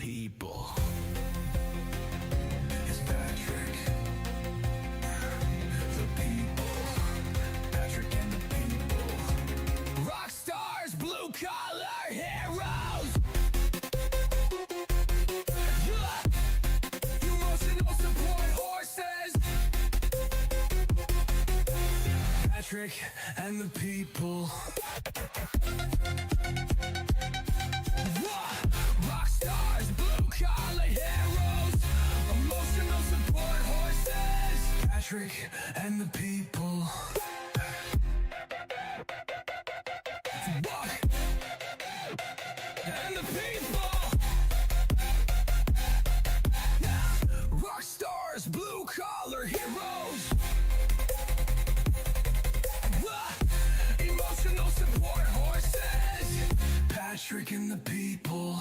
people. It's Patrick. The people. Patrick and the people. Rock stars, blue collar heroes. Emotional support horses. Patrick and the people. Rock stars, blue collar heroes, emotional support horses. Patrick and the people. Rock and the people. Rock stars, blue collar heroes. Emotional support horses. Patrick and the people.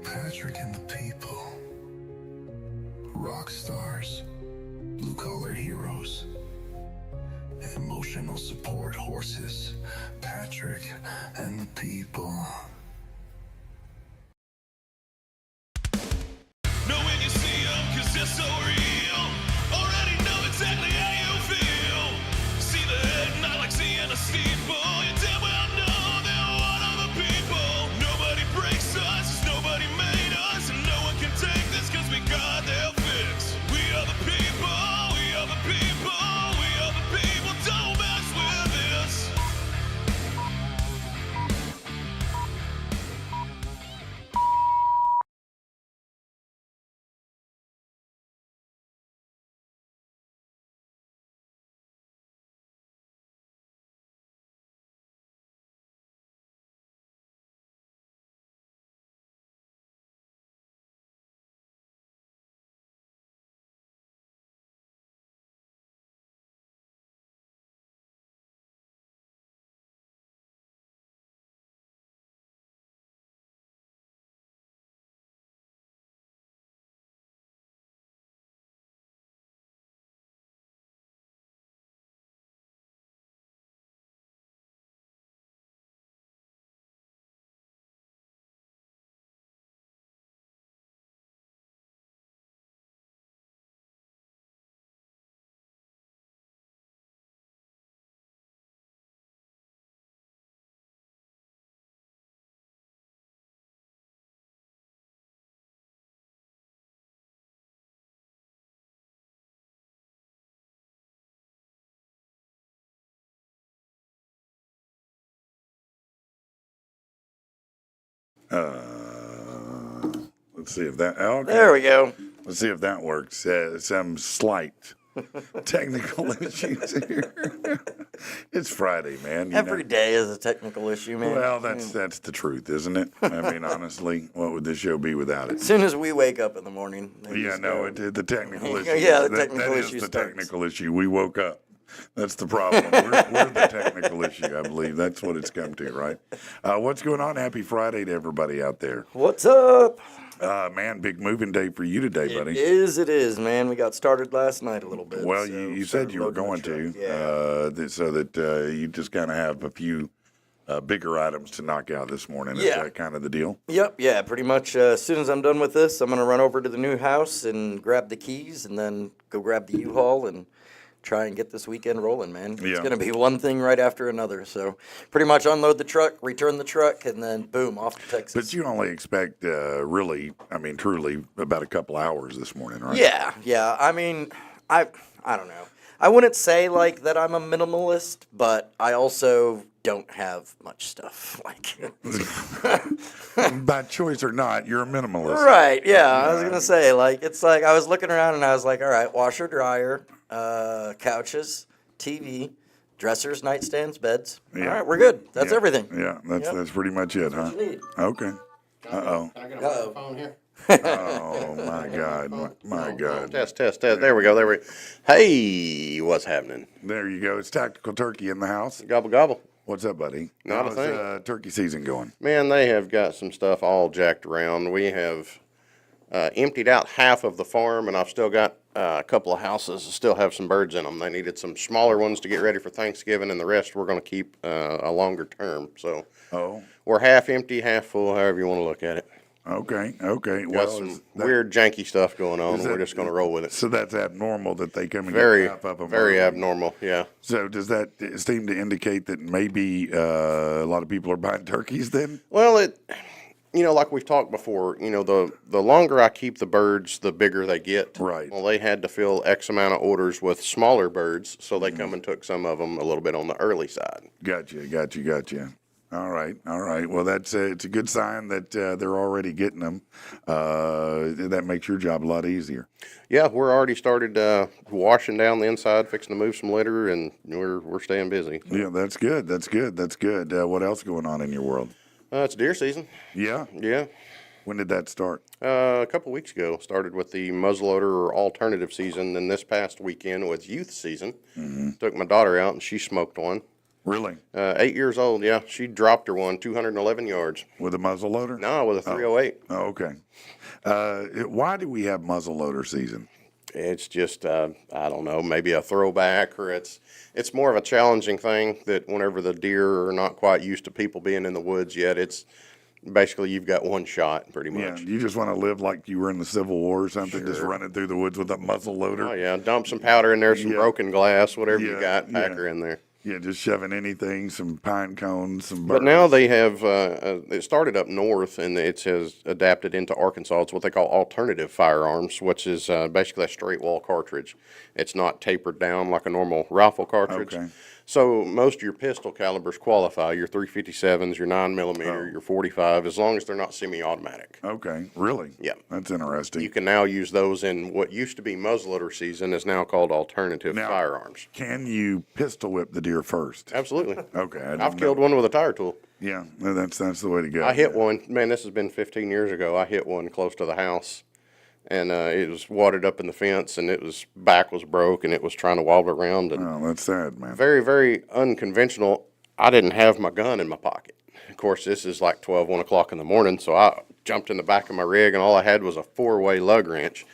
Patrick and the people. Rock stars. Blue collar heroes. Emotional support horses. Patrick and the people. Know when you see them, 'cause they're so real. Already know exactly how you feel. See the head, not like seeing a steeple. You damn well know they're one of the people. Nobody breaks us, 'cause nobody made us. And no one can take this, 'cause we got their fix. We are the people, we are the people, we are the people. Don't mess with this. Let's see if that. Okay. There we go. Let's see if that works. Some slight technical issues here. It's Friday, man. Every day is a technical issue, man. Well, that's the truth, isn't it? I mean, honestly, what would this show be without it? As soon as we wake up in the morning. The technical issue. Yeah, the technical that issue is the starts. technical issue. We woke up. That's the problem. We're the technical issue, I believe. That's what it's come to, right? What's going on? Happy Friday to everybody out there. What's up? Man, big moving day for you today, buddy. It is, man. We got started last night a little bit. Well, so you said you were going to, so that you just kind of have a few bigger items to knock out this morning. Yeah. Is that kind of the deal? Yep, yeah, pretty much. As soon as I'm done with this, I'm going to run over to the new house and grab the keys and then go grab the U-Haul and try and get this weekend rolling, man. Yeah. It's going to be one thing right after another. So pretty much unload the truck, return the truck, and then boom, off to Texas. But you only expect truly, about a couple hours this morning, right? Yeah. I mean, I don't know. I wouldn't say like that I'm a minimalist, but I also don't have much stuff. Like, By choice or not, you're a minimalist. right? Yeah, I was gonna say like it's like I was looking around and I was like, all right, washer, dryer, couches, TV, dressers, nightstands, beds. Yeah. All right, we're good. That's Yeah. everything. Yeah, that's pretty much it, huh? What you need. Okay. Uh-oh. Can I get a microphone here? Oh, my God. My God. Test. There we go. Hey, what's happening? There you go. It's Tactical Turkey in the house. Gobble, gobble. What's up, buddy? Not a How's, thing. turkey season going? Man, they have got some stuff all jacked around. We have emptied out half of the farm, and I've still got a couple of houses still have some birds in them. They needed some smaller ones to get ready for Thanksgiving, and the rest we're going to keep a longer term. So Oh, we're half empty, half full, however you want to look at it. okay. Got Well, some weird, janky stuff going on, and that- we're just going to roll with it. so that's abnormal that they come and Very, get half of them. very early. abnormal. Yeah. So does that seem to indicate that maybe a lot of people are buying turkeys then? Well, like we've talked before, the longer I keep the birds, the bigger they get. Right. Well, they had to fill X amount of orders with smaller birds, so they come and took some of them a little bit on the early side. Gotcha. All right. Well, it's a good sign that they're already getting them. That makes your job a lot easier. Yeah, we're already started washing down the inside, fixing to move some litter, and we're staying busy. Yeah, that's good. What else going on in your world? It's deer season. Yeah. Yeah. When did that start? A couple weeks ago, started with the muzzleloader or alternative season. Then this past weekend was youth season. Took my daughter out and she smoked one. Really? 8 years old, yeah. She dropped her one, 211 yards. With a muzzle loader? No, with a 308. Oh, okay. Why do we have muzzle loader season? It's just, I don't know, maybe a throwback, or it's more of a challenging thing that whenever the deer are not quite used to people being in the woods yet, it's basically you've got one shot pretty Yeah, much. you just want to live like you were in the Civil War or something, just running through the woods with a muzzle loader. Oh, yeah, dump some powder in there, some broken glass, whatever you got, pack yeah. her in there. Yeah, just shoving anything, some pine cones, some birds. But now they have, it started up north and it has adapted into Arkansas. It's what they call alternative firearms, which is basically a straight wall cartridge. It's not tapered down like a normal rifle cartridge. Okay. So most of your pistol calibers qualify, your 357s, your 9mm, your 45, as long as they're not semi-automatic. Okay, really? Yeah. That's interesting. You can now use those in what used to be muzzleloader season is now called alternative Now- firearms. Can you pistol whip the deer first? Absolutely. Okay, I I've didn't killed know. one with a tire tool. Yeah, that's the way to go. I hit one, man, this has been 15 years ago. I hit one close to the house, and it was watered up in the fence, and back was broke, and it was trying to wobble around. And Oh, that's sad, man. very, very unconventional. I didn't have my gun in my pocket. Of course, this is like 1 o'clock in the morning, so I jumped in the back of my rig, and all I had was a 4-way lug wrench.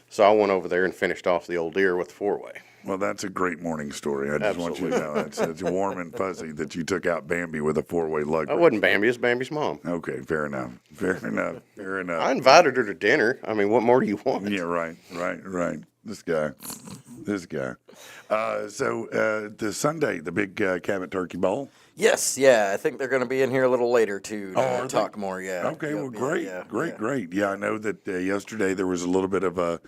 So I went over there and finished off the old deer with the 4-way. Well, that's a great morning story. I just want you to know it's warm and fuzzy that you took out Bambi with a 4-way lug. That wasn't Bambi, it's Bambi's mom. Okay, fair enough. I invited her to dinner. I mean, what more do you want? Yeah, right. This guy. So the Sunday, the big Cabot Turkey Bowl. Yes, yeah. I think they're going to be in here a little later too to are they? talk more. Yeah. Okay, Yep, well, yeah, great, yeah. great. Yeah, I know that yesterday there was a little bit of a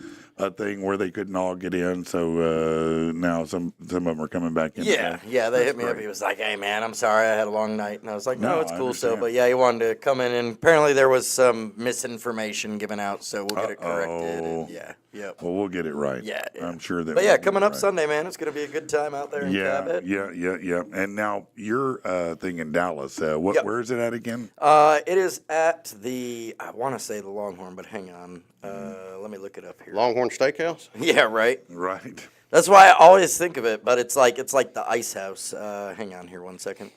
thing where they couldn't all get in, so now some of them are coming back in. Yeah, yeah, they hit me up. great. He was like, "Hey, man, I'm sorry, I had a long night," and I was like, "No, No, it's I cool." So, understand. but yeah, he wanted to come in, and apparently there was some misinformation given out, so we'll get it corrected. Uh-oh. And yeah, yep. Well, we'll get it right. Yeah, yeah. I'm sure that. But yeah, we'll get coming it up right. Sunday, man, it's gonna be a good time out there in Cabot. Yeah. And now your thing in Dallas, Yep. where is it at again? It is at I want to say the Longhorn, but hang on, let me look it up here. Longhorn Steakhouse? Yeah, right. Right. That's why I always think of it, but it's like the Ice House. Hang on here 1 second.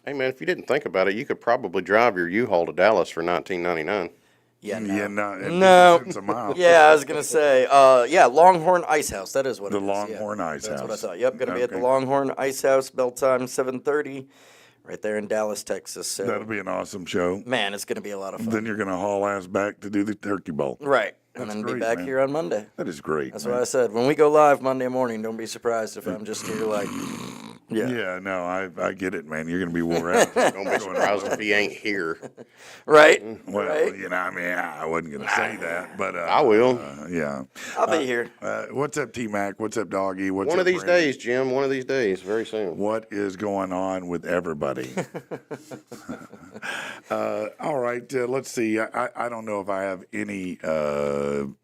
Hey, man, if you didn't think about it, you could probably drive your U-Haul to Dallas for $19.99. Yeah, no. Yeah, No. It's a mile. Yeah, I was gonna say, yeah, Longhorn Ice House. That is what The it is. Longhorn yeah. Ice That's what I House. thought. Yep, gonna be at the Okay. Longhorn Ice House. Bell time 7:30, right there in Dallas, Texas. So, That'll be an awesome show. man, it's gonna be a lot of fun. Then you're going to haul ass back to do the Turkey Bowl. Right, and That's then great, be back man. here on Monday. That is great. That's man. what I said. When we go live Monday morning, don't be surprised if I'm just here like, yeah. Yeah, no, I get it, man. You're going to be wore out. Don't be surprised if he ain't here. Right. Well, right. I mean, I wasn't going to say that, but I will. Yeah. I'll be here. What's up, T Mac? What's up, Doggy? What's One up, of these Brandon? days, Jim, one of these days, very soon. What is going on with everybody? All right, let's see. I don't know if I have any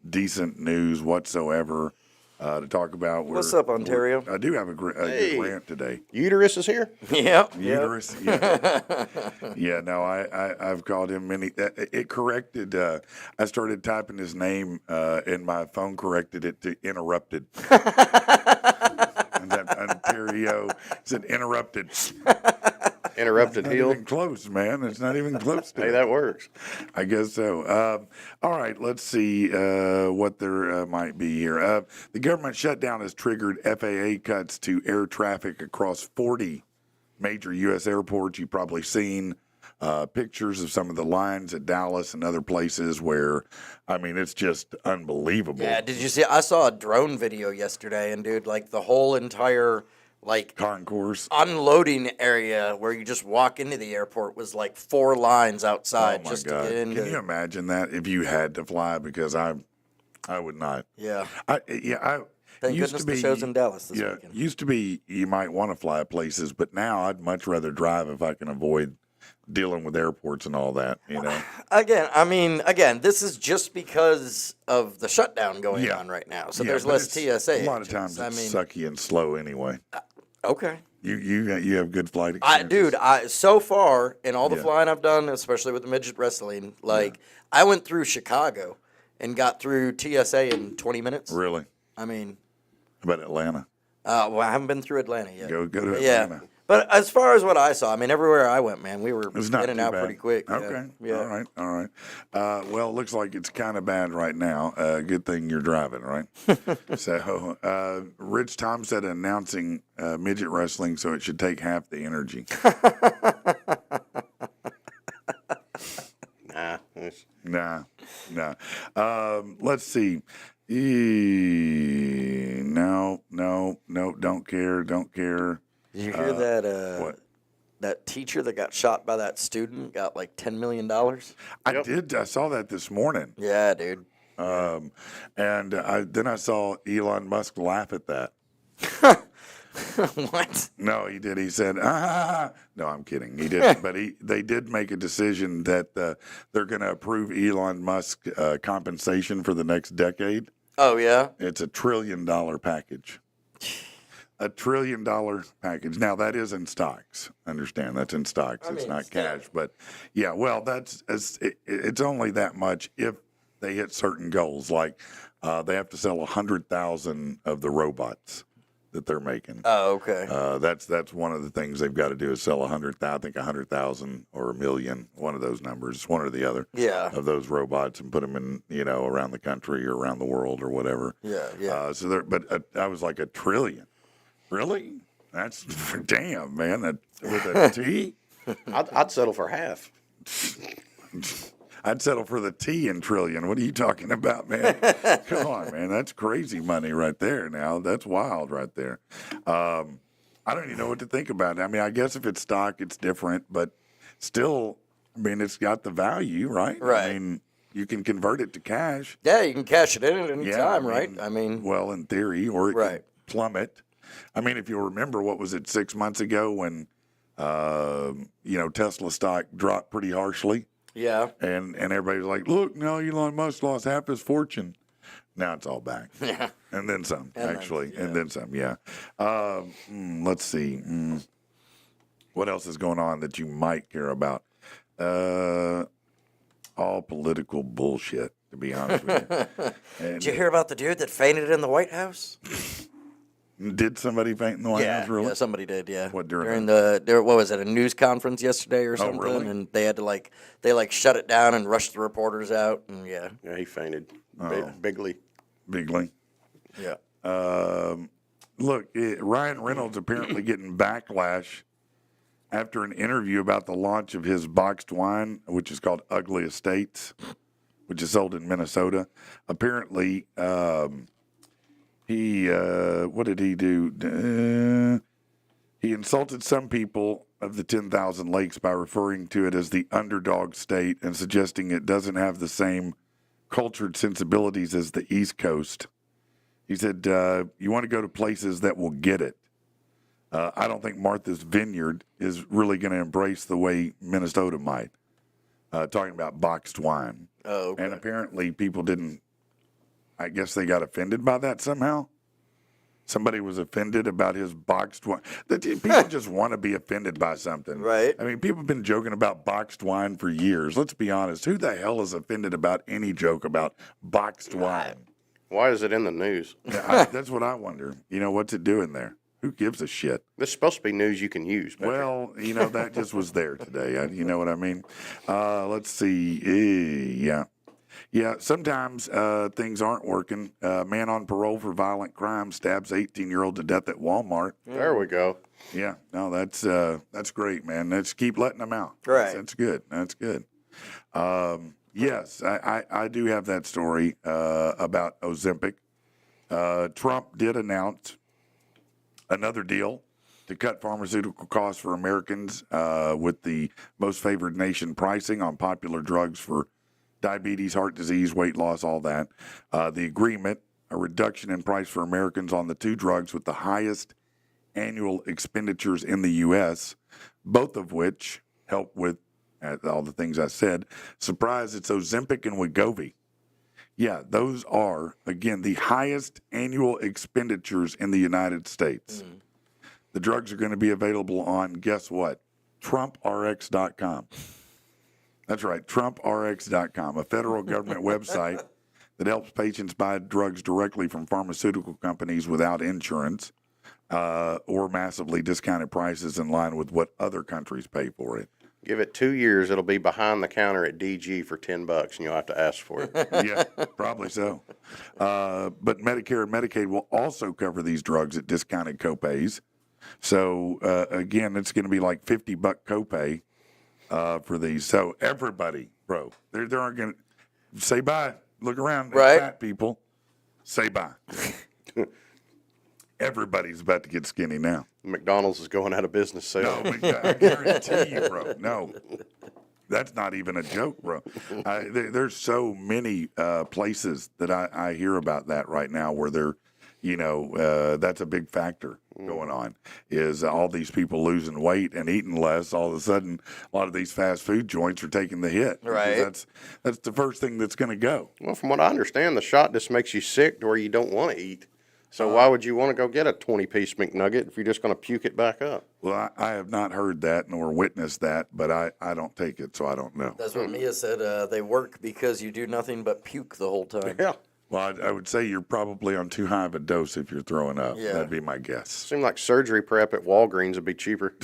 decent news whatsoever to talk about. What's up, Ontario? I do have a good Hey. rant today. Uterus is here? Yep. Uterus. Yeah. Yeah, no, I've called him many. It corrected. I started typing his name, and my phone corrected it to interrupted. And that Ontario said interrupted. Interrupted Not heel. even close, man. It's not even close to Hey, it. that works. I guess so. All right, let's see what there might be here. The government shutdown has triggered FAA cuts to air traffic across 40 major U.S. airports. You've probably seen pictures of some of the lines at Dallas and other places where, I mean, it's just unbelievable. Yeah, did you see? I saw a drone video yesterday, and dude, like the whole entire Concourse. unloading area where you just walk into the airport was like 4 lines outside Oh my just God! to get into. Can you imagine that if you had to fly? Because I would not. Yeah. I Thank used goodness to be, the show's in Dallas this weekend. Used to be you might want to fly places, but now I'd much rather drive if I can avoid dealing with airports and all that. You know. Again, this is just because of the shutdown going on right now. So there's but less TSA. A lot of agents. times it's sucky and slow anyway. Okay. You have good flight experiences. Dude, so far in all the Yeah. flying I've done, especially with the midget wrestling, I went through Chicago and got through TSA in 20 minutes. Really? I mean, How about Atlanta? well, I haven't been through Atlanta yet. Go to Atlanta. Yeah. But as far as what I saw, I mean, everywhere I went, man, we were It's not in and too out bad. pretty quick. Okay. Yeah. All right. Well, it looks like it's kind of bad right now. Good thing you're driving, right? So, Rich Tom said announcing midget wrestling, so it should take half the energy. Nah. it's- Nah. Let's see. No, don't care. Did you hear that? what? That teacher that got shot by that student got like $10 million. I did. I saw that this morning. Yeah, dude. And then I saw Elon Musk laugh at that. What? No, he did. He said, "Ah." No, I'm kidding. He didn't. But they did make a decision that they're going to approve Elon Musk compensation for the next decade. Oh yeah. It's $1 trillion package. $1 trillion package. Now that is in stocks. Understand that's in stocks. It's mean, not still. cash. But yeah, well, it's only that much if they hit certain goals. Like they have to sell 100,000 of the robots that they're making. Oh, okay. That's one of the things they've got to do is sell 100,000. I think 100,000 or 1 million. One of those numbers, one or the other. Yeah. Of those robots and put them in, around the country or around the world or whatever. Yeah. So there, but I was like $1 trillion. Really? That's damn, man. That with a T. I'd settle for half. I'd settle for the T in trillion. What are you talking about, man? Come on, man. That's crazy money right there. Now that's wild right there. I don't even know what to think about it. I mean, I guess if it's stock, it's different, but still, I mean, it's got the value, right? Right. I mean, you can convert it to cash. Yeah, you can cash it in at any Yeah, time, I right? mean, I mean, well, in theory, or it Right. could plummet. I mean, if you remember, what was it 6 months ago when Tesla stock dropped pretty harshly, yeah. and everybody was like, "Look, now Elon Musk lost half his fortune." Now it's all back, Yeah. and then some, And then- actually, yeah. and then some. Yeah. Let's see. What else is going on that you might care about? All political bullshit, to be honest with you. And Did you hear about the dude that fainted in the White House? did somebody faint in the White House? Really? Yeah, somebody did. Yeah. What, during what was it? A news conference yesterday or something? really? And they had to they shut it down and rush the reporters out. And yeah. Yeah, he fainted. Oh. Bigly. Bigly. Yeah. Look, Ryan Reynolds apparently getting backlash after an interview about the launch of his boxed wine, which is called Ugly Estates, which is sold in Minnesota. Apparently, what did he do? He insulted some people of the 10,000 Lakes by referring to it as the underdog state and suggesting it doesn't have the same cultured sensibilities as the East Coast. He said, you want to go to places that will get it. I don't think Martha's Vineyard is really going to embrace the way Minnesota might. Talking about boxed wine. Oh, okay. And apparently people didn't, I guess they got offended by that somehow. Somebody was offended about his boxed wine. People just want to be offended by something. Right. I mean, people have been joking about boxed wine for years. Let's be honest. Who the hell is offended about any joke about boxed wine? Why is it in the news? That's what I wonder. What's it doing there? Who gives a shit? This is supposed to be news you can use. Patrick. Well, that just was there today. You know what I mean? Let's see. Yeah. Yeah, sometimes things aren't working. Man on parole for violent crime stabs 18-year-old to death at Walmart. There we go. Yeah, no, that's great, man. Let's keep letting them out. Right. That's good. That's good. Yes, I do have that story about Ozempic. Trump did announce another deal to cut pharmaceutical costs for Americans with the most favored nation pricing on popular drugs for diabetes, heart disease, weight loss, all that. The agreement, a reduction in price for Americans on the two drugs with the highest annual expenditures in the U.S., both of which help with all the things I said. Surprise, it's Ozempic and Wegovy. Yeah, those are, again, the highest annual expenditures in the United States. The drugs are going to be available on, guess what? TrumpRx.com. That's right, TrumpRx.com, a federal government website that helps patients buy drugs directly from pharmaceutical companies without insurance or massively discounted prices in line with what other countries pay for it. Give it 2 years, it'll be behind the counter at DG for $10, and you'll have to ask for it. Yeah, probably so. But Medicare and Medicaid will also cover these drugs at discounted copays. So, again, it's going to be like $50 copay for these. So everybody, bro, they aren't going to say bye. Look around, Right. fat people. Say bye. Everybody's about to get skinny now. McDonald's is going out of business soon. No, I guarantee you, bro. No, that's not even a joke, bro. There's so many places that I hear about that right now where they're, that's a big factor going on, is all these people losing weight and eating less. All of a sudden, a lot of these fast food joints are taking the hit. Right. That's the first thing that's going to go. Well, from what I understand, the shot just makes you sick to where you don't want to eat. So why would you want to go get a 20-piece McNugget if you're just going to puke it back up? Well, I have not heard that nor witnessed that, but I don't take it, so I don't know. That's what Mia said. They work because you do nothing but puke the whole time. Yeah. Well, I would say you're probably on too high of a dose if you're throwing up. Yeah. That'd be my guess. Seemed like surgery prep at Walgreens would be cheaper.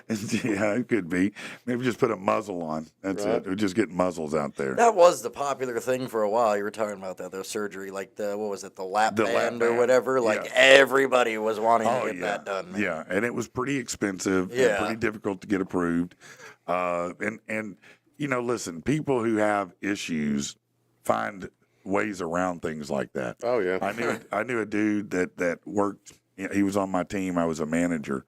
Yeah, it could be. Maybe just put a muzzle on. That's Right. it. We just get muzzles out there. That was the popular thing for a while. You were talking about that, the surgery, like the lap The lap band or band. whatever. Like Yeah. everybody was wanting Oh, to get that done. Man. Yeah, and it was pretty expensive. And Yeah. pretty difficult to get approved. And listen, people who have issues find ways around things like that. Oh, yeah. I knew a dude that worked. He was on my team. I was a manager,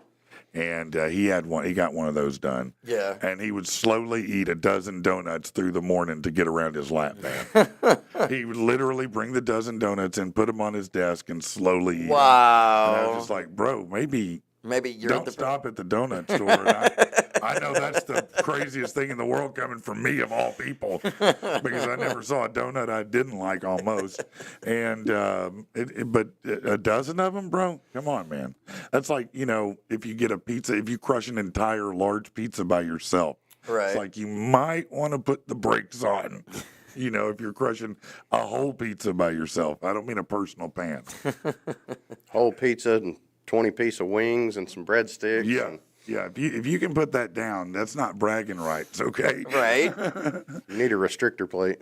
and he got one of those done. Yeah. And he would slowly eat a dozen donuts through the morning to get around his lap band. He would literally bring the dozen donuts and put them on his desk and slowly eat 'em. And I was Wow. just like, bro, maybe Maybe don't stop at the donut store. And I know that's the craziest thing in the world coming from me of all people, because I never saw a donut I didn't like almost. And but a dozen of them, bro, come on, man. That's like, if you get a pizza, if you crush an entire large pizza by yourself, Right. it's like you might want to put the brakes on. If you're crushing a whole pizza by yourself. I don't mean a personal pan. Whole pizza and 20-piece of wings and some breadsticks. Yeah. and Yeah, if you can put that down, that's not bragging rights, okay? Right. you need a restrictor plate.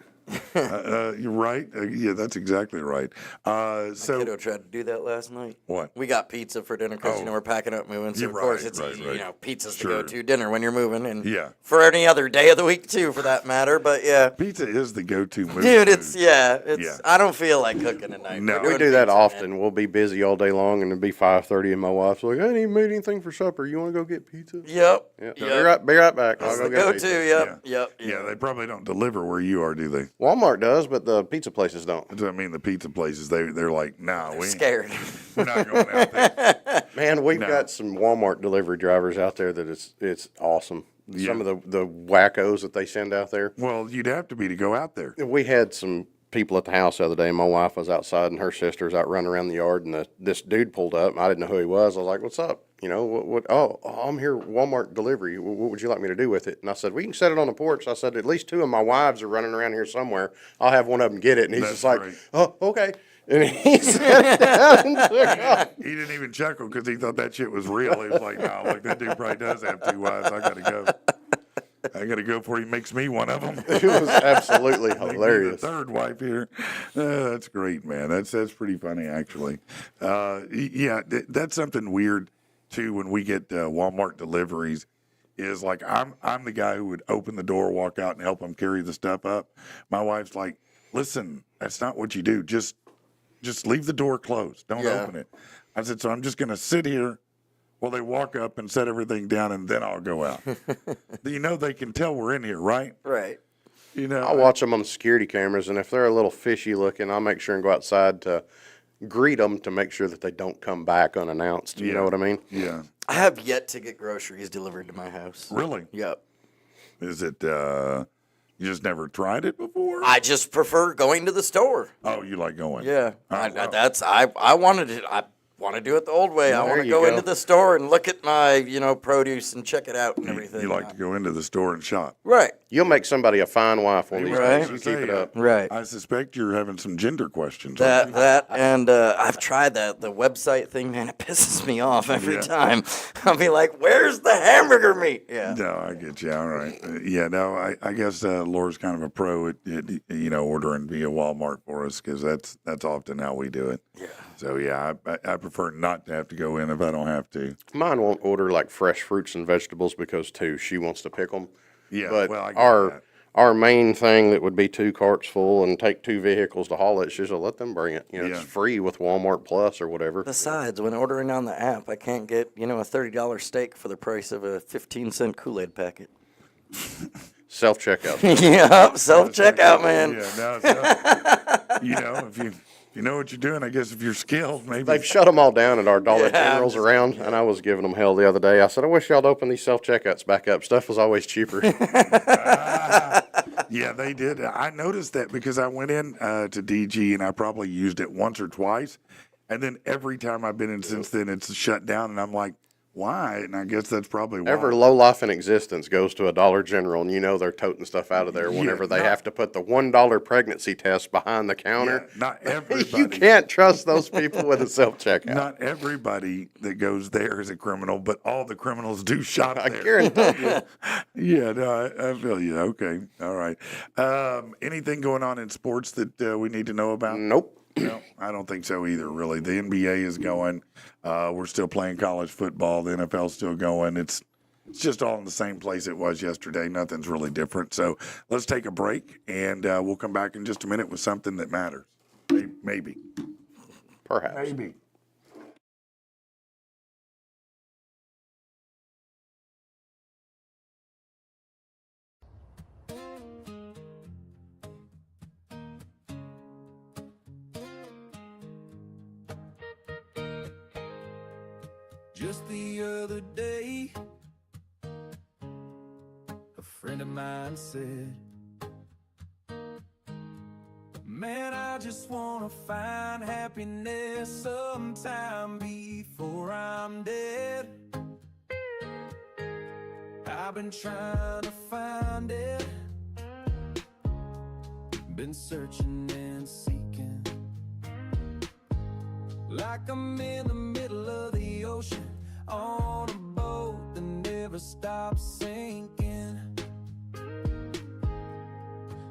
You're right. Yeah, that's exactly right. So Kiddo tried to do that last night. what? We got pizza for dinner because, Oh. we're packing up moving. So, Yeah, of course, right, it's right, easy, right. pizza's Sure. the go-to dinner when you're moving. And Yeah. for any other day of the week, too, for that matter. But, yeah. Pizza is the go-to move. Dude, food. it's, Yeah. I don't feel like cooking tonight. No. We're We doing do that pizza, often. man. We'll be busy all day long, and it'll be 5:30, and my wife's like, I didn't even make anything for supper. You want to go get pizza? Yep. Yeah. Yep. Be right back. That's I'll the go get go-to. pizza. Yep. Yeah, they probably don't deliver where you are, do they? Walmart does, but the pizza places don't. That's what I mean. The pizza places, they're like, no, we ain't- Scared. we're not going out there. Man, we've No. got some Walmart delivery drivers out there that it's awesome. Yeah. Some of the wackos that they send out there. Well, you'd have to be to go out there. We had some people at the house the other day. My wife was outside, and her sister was out running around the yard, and this dude pulled up. I didn't know who he was. I was like, "What's up? What? Oh, I'm here, Walmart delivery. What would you like me to do with it?" And I said, "We can set it on the porch." I said, "At least two of my wives are running around here somewhere. I'll have one of them get it." And he's That's just like, great. "Oh, okay." And he sat down and took off. He didn't even chuckle because he thought that shit was real. He was like, no, like that dude probably does have 2 wives. I got to go. I got to go before he makes me one of them. It was absolutely Make me the hilarious. 3rd wife here. That's great, man. That's pretty funny, actually. That's something weird, too, when we get Walmart deliveries. Is like I'm the guy who would open the door, walk out, and help them carry the stuff up. My wife's like, listen, that's not what you do. Just leave the door closed. Don't open it. I said, so I'm just going to sit here while they walk up and set everything down, and then I'll go out. You know, they can tell we're in here, right? Right. You know, I watch them on the security cameras, and if they're a little fishy looking, I'll make sure and go outside to greet them to make sure that they don't come back unannounced. You know what I mean? Yeah. I have yet to get groceries delivered to my house. Really? Yep. Is it, you just never tried it before? I just prefer going to the store. Oh, you like going? Yeah. Oh, wow. I wanted it. I want to do it the old way. I There want to you go go. into the store and look at my, produce and check it out and everything. You like to go into the store and shop. Right. You'll make somebody a fine wife one of these Right. days. You keep it up. Right. I suspect you're having some gender questions. aren't you? That and I've tried the website thing, man. It pisses me off every time. I'll be like, "Where's the hamburger meat?" Yeah. No, I get you. All right. I guess Laura's kind of a pro at ordering via Walmart for us because that's often how we do it. Yeah. So, I prefer not to have to go in if I don't have to. Mine won't order like fresh fruits and vegetables because, too, she wants to pick them. Yeah, But well, I get that. our main thing that would be 2 carts full and take 2 vehicles to haul it, she's just let them bring it. Yeah. It's free with Walmart Plus or whatever. Besides, when ordering on the app, I can't get a $30 steak for the price of a 15-cent Kool-Aid packet. Self-checkout. Yep, self-checkout, man. If you know what you're doing, I guess if you're skilled, maybe. They've shut them all down at our Dollar Yeah, Generals around, and I was giving them hell the other day. I said, I wish y'all'd open these self-checkouts back up. Stuff was always cheaper. Yeah, they did. I noticed that because I went in to DG and I probably used it once or twice. And then every time I've been in since then, it's shut down. And I'm like, why? And I guess that's probably why. Every low life in existence goes to a Dollar General, and they're toting stuff out of there whenever they have to put the $1 pregnancy test behind the counter. Yeah, not everybody. You can't trust those people with a self-checkout. Not everybody that goes there is a criminal, but all the criminals do shop I there. guarantee you. Yeah, no, I feel you. Okay, all right. Anything going on in sports that we need to know about? Nope. No, I don't think so either, really. The NBA is going. We're still playing college football. The NFL's still going. It's just all in the same place it was yesterday. Nothing's really different. So let's take a break, and we'll come back in just a minute with something that matters. Maybe. Perhaps. Maybe. Just the other day, a friend of mine said, man, I just wanna find happiness sometime before I'm dead. I've been trying to find it, been searching and seeking, like I'm in the middle of the ocean on a boat that never stops sinking.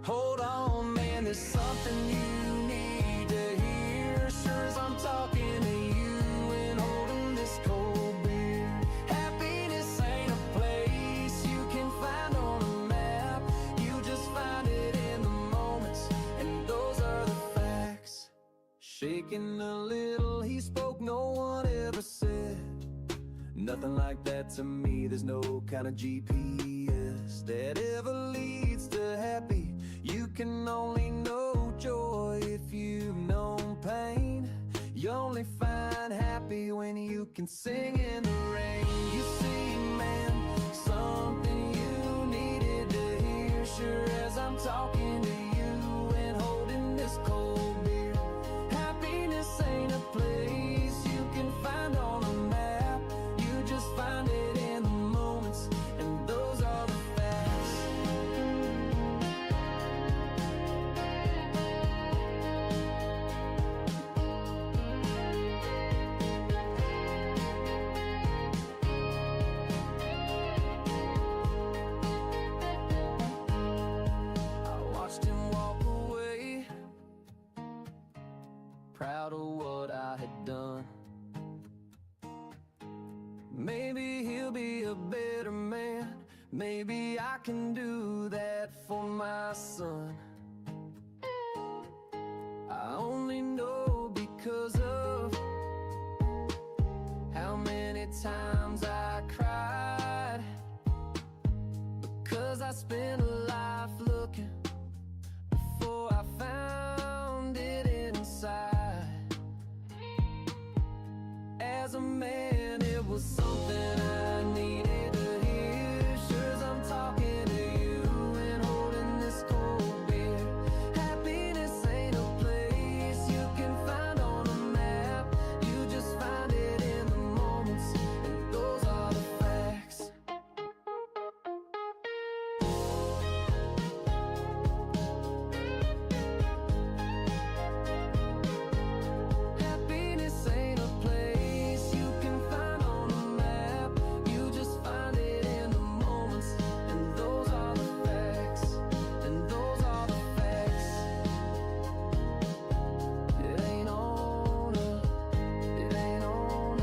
Hold on, man, there's something you need to hear. Sure as I'm talking to you and holding this cold beer. Happiness ain't a place you can find on a map. You just find it in the moments, and those are the facts. Shaking a little, he spoke, no one ever said nothing like that to me. There's no kind of GPS that ever leads to happy. You can only know joy if you've known pain. You only find happy when you can sing in the rain. You see, man, something you needed to hear. Sure as I'm talking to you and holding this cold beer. Happiness ain't a place you can find on a map. You just find it in the moments, and those are the facts. proud of what I had done. Maybe he'll be a better man. Maybe I can do that for my son. I only know because of how many times I cried, because I spent a life looking before I found it inside. As a man, it was something I needed to hear. Sure as I'm talking to you and holding this cold beer. Happiness ain't a place you can find on a map. You just find it in the moments, and those are the facts. Happiness ain't a place you can find on a map. You just find it in the moments, and those are the facts. And those are the facts. It ain't on it ain't on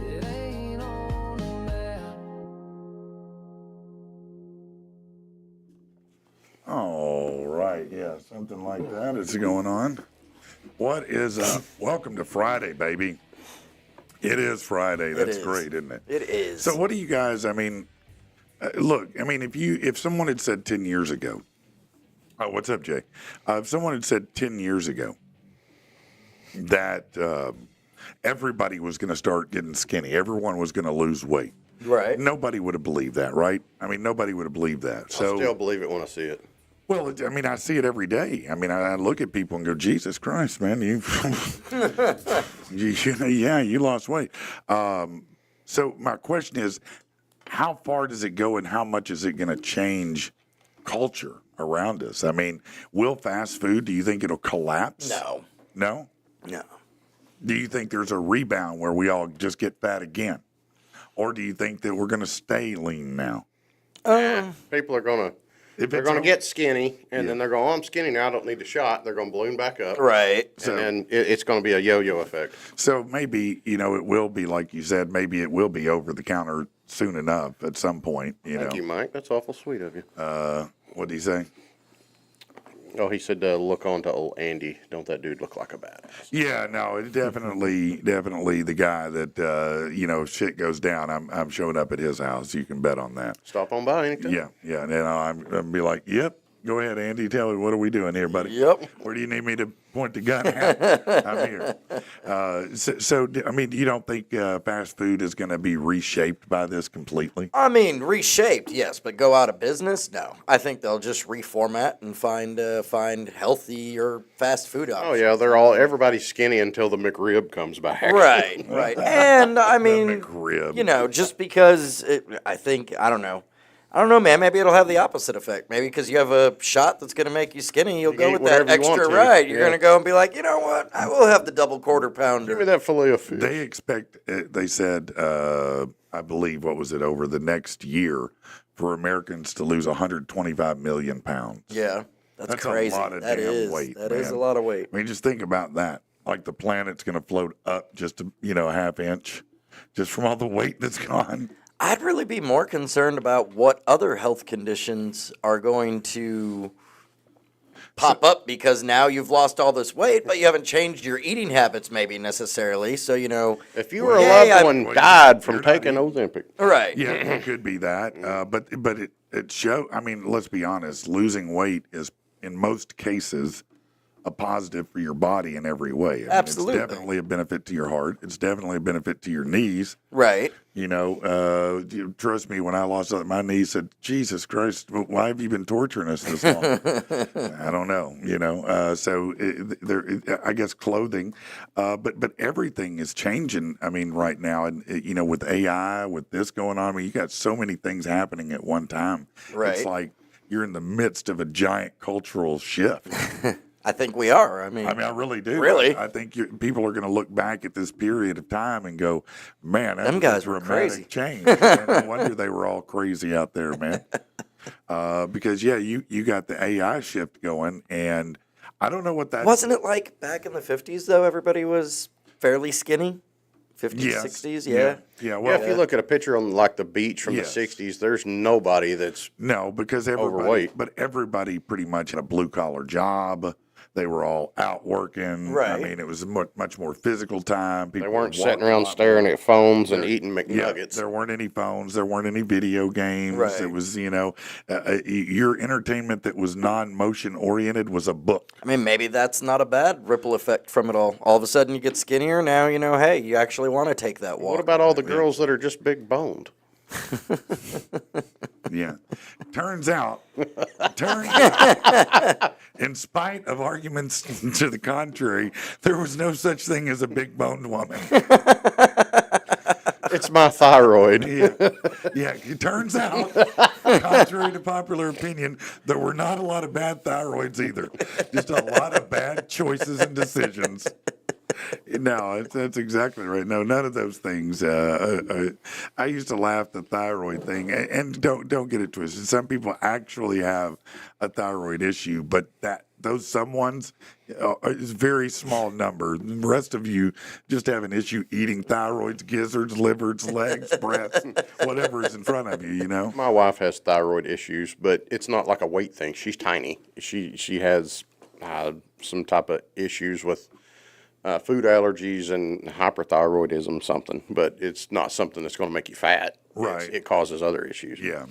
it ain't on a map. All right, yeah, something like that is going on. What is welcome to Friday, baby. It is Friday. That's is. great, isn't it? It is. So what do you guys, I mean, look, I mean, if someone had said 10 years ago, oh, what's up, Jay? If someone had said 10 years ago that everybody was going to start getting skinny, everyone was going to lose weight, Right. nobody would have believed that, right? I mean, nobody would have believed that. I So, still believe it when I see it. well, I mean, I see it every day. I mean, I look at people and go, Jesus Christ, man, you yeah, you lost weight. So my question is, how far does it go and how much is it going to change culture around us? I mean, will fast food, do you think it'll collapse? No. No? No. Do you think there's a rebound where we all just get fat again? Or do you think that we're going to stay lean now? People are gonna If they're it's gonna a- get skinny, and then they're going, "Oh, I'm skinny now. I don't need the shot." They're gonna balloon back up, Right. and then it's gonna be a yo-yo effect. So maybe, it will be, like you said, maybe it will be over the counter soon enough at some point, Thank you, Mike. That's awful sweet of you. What did he say? Oh, he said, "Look on to old Andy. Don't that dude look like a badass?" Yeah, no, it definitely the guy that, if shit goes down, I'm showing up at his house. You can bet on that. Stop on by anytime. Yeah. And I'm going to be like, yep, go ahead, Andy. Tell me, what are we doing here, buddy? Yep. Where do you need me to point the gun at? I'm here. I mean, you don't think fast food is going to be reshaped by this completely? I mean, reshaped, yes, but go out of business? No. I think they'll just reformat and find healthier fast food options. Oh yeah, everybody's skinny until the McRib comes back. Right. And I mean, McRib. just because I don't know, man. Maybe it'll have the opposite effect. Maybe because you have a shot that's going to make you skinny, you'll You go eat with that whatever you want extra to. right. You're Yeah. going to go and be like, you know what? I will have the double quarter pounder. Give me that fillet of fish. They expect, they said, I believe, what was it, over the next year for Americans to lose 125 million pounds. Yeah, that's That's crazy. a lot of That damn is. weight. That is man. a lot of weight. I mean, just think about that. Like the planet's going to float up just a half inch just from all the weight that's gone. I'd really be more concerned about what other health conditions are going to pop up because now you've lost all this weight, but you haven't changed your eating habits maybe necessarily. So, If you or a Yeah, loved one Well, died from you're not taking Ozempic, right. Yeah, it could be that. But it show. I mean, let's be honest. Losing weight is in most cases a positive for your body in every way. I mean, Absolutely. It's definitely a benefit to your heart. It's definitely a benefit to your knees. Right. Trust me, when I lost my knees, said, Jesus Christ, why have you been torturing us this long? I don't know, I guess clothing, but everything is changing. I mean, right now, and with AI, with this going on, I mean, you got so many things happening at one time. Right. It's like you're in the midst of a giant cultural shift. I think we are. I mean, I really do. Really? I think people are going to look back at this period of time and go, man, that Them was guys a were dramatic crazy." change. Man, no wonder they were all crazy out there, man. Because, you got the AI shift going, and I don't know what that Wasn't it like back in the 50s, though? Everybody was fairly skinny? 50s, Yes. 60s? Yeah. Yeah. Well, Yeah, if you look at a picture on like the beach from Yes. the 60s, there's nobody that's no, because everybody, Overweight. but everybody pretty much had a blue collar job. They were all out working. I Right. mean, it was much more physical time. they People weren't walked sitting a around lot staring more. at phones and There- eating Yeah, McNuggets. there weren't any phones. There weren't any video games. Right. It was, your entertainment that was non-motion oriented was a book. I mean, maybe that's not a bad ripple effect from it all. All of a sudden, you get skinnier. Now, hey, you actually want to take that walk. What about all the girls that are just big boned? Yeah. Turns out, in spite of arguments to the contrary, there was no such thing as a big boned woman. It's my thyroid. Yeah. Yeah. It turns out, contrary to popular opinion, there were not a lot of bad thyroids either. Just a lot of bad choices and decisions. No, that's exactly right. No, none of those things. I used to laugh at the thyroid thing, and don't get it twisted. Some people actually have a thyroid issue, but those someone's is a very small number. The rest of you just have an issue eating thyroids, gizzards, livers, legs, breasts, whatever is in front of you. My wife has thyroid issues, but it's not like a weight thing. She's tiny. She has some type of issues with food allergies and hyperthyroidism, something, but it's not something that's going to make you fat. Right. It causes other issues. Yeah.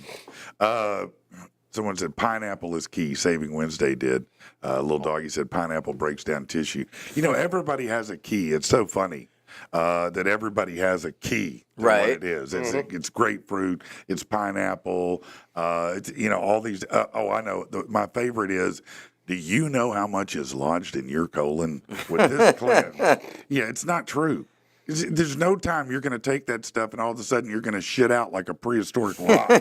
Someone said pineapple is key. Saving Wednesday did. Little doggy said pineapple breaks down tissue. Everybody has a key. It's so funny that everybody has a key to what Right. it is. It's grapefruit. It's pineapple. It's all these. I know. My favorite is. Do you know how much is lodged in your colon with this cleanse? Yeah, it's not true. There's no time you're going to take that stuff and all of a sudden you're going to shit out like a prehistoric rock.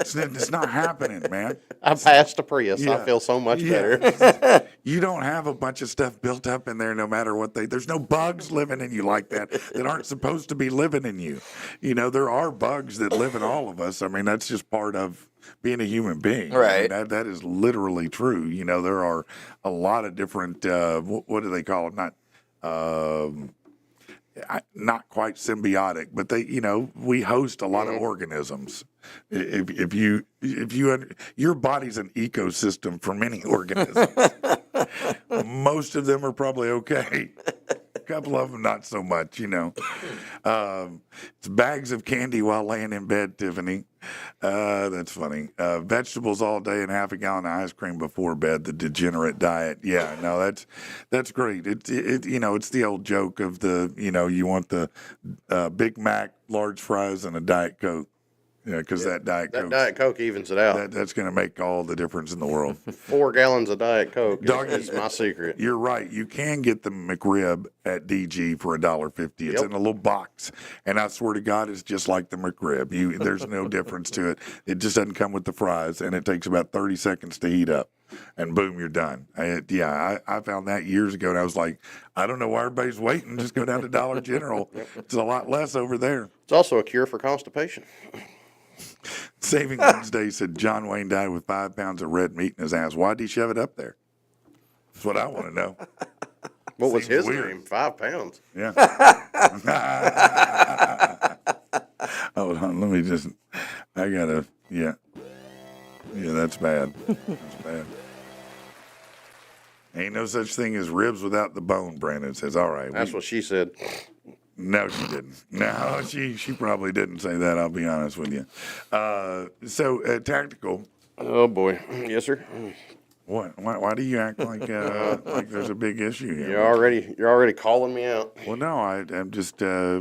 It's not happening, man. I passed a Prius. Yeah. I feel so much Yeah. better. You don't have a bunch of stuff built up in there no matter what there's no bugs living in you like that aren't supposed to be living in you. There are bugs that live in all of us. I mean, that's just part of being a human being. Right. I mean, that is literally true. There are a lot of different, what do they call it? Not quite symbiotic, but we host a lot of organisms. If your body's an ecosystem for many organisms. Most of them are probably okay. A couple of them not so much, It's bags of candy while laying in bed, Tiffany. That's funny. Vegetables all day and half a gallon of ice cream before bed, the degenerate diet. Yeah, no, that's great. It's the old joke of you want the Big Mac, large fries, and a Diet Coke. Yeah, because that Diet Coke. That Diet Coke evens it out. That's going to make all the difference in the world. 4 gallons of Diet Coke Doggy- is my secret. You're right. You can get the McRib at DG for $1.50. It's Yep. in a little box, and I swear to God, it's just like the McRib. There's no difference to it. It just doesn't come with the fries, and it takes about 30 seconds to heat up, and boom, you're done. I found that years ago, and I was like, I don't know why everybody's waiting. Just go down to Dollar General. It's a lot less over there. It's also a cure for constipation. Saving Wednesday said John Wayne died with 5 pounds of red meat in his ass. Why'd he shove it up there? That's what I want to know. What was Seems his weird. name? 5 pounds. Yeah. Hold on, let me just. I gotta. Yeah. Yeah, that's bad. That's bad. Ain't no such thing as ribs without the bone. Brandon says, "All right." That's what she said. No, she didn't. No, she probably didn't say that. I'll be honest with you. So tactical. Oh boy. Yes, sir. What? Why do you act like there's a big issue here? You're already calling me out. Well, no, I'm just I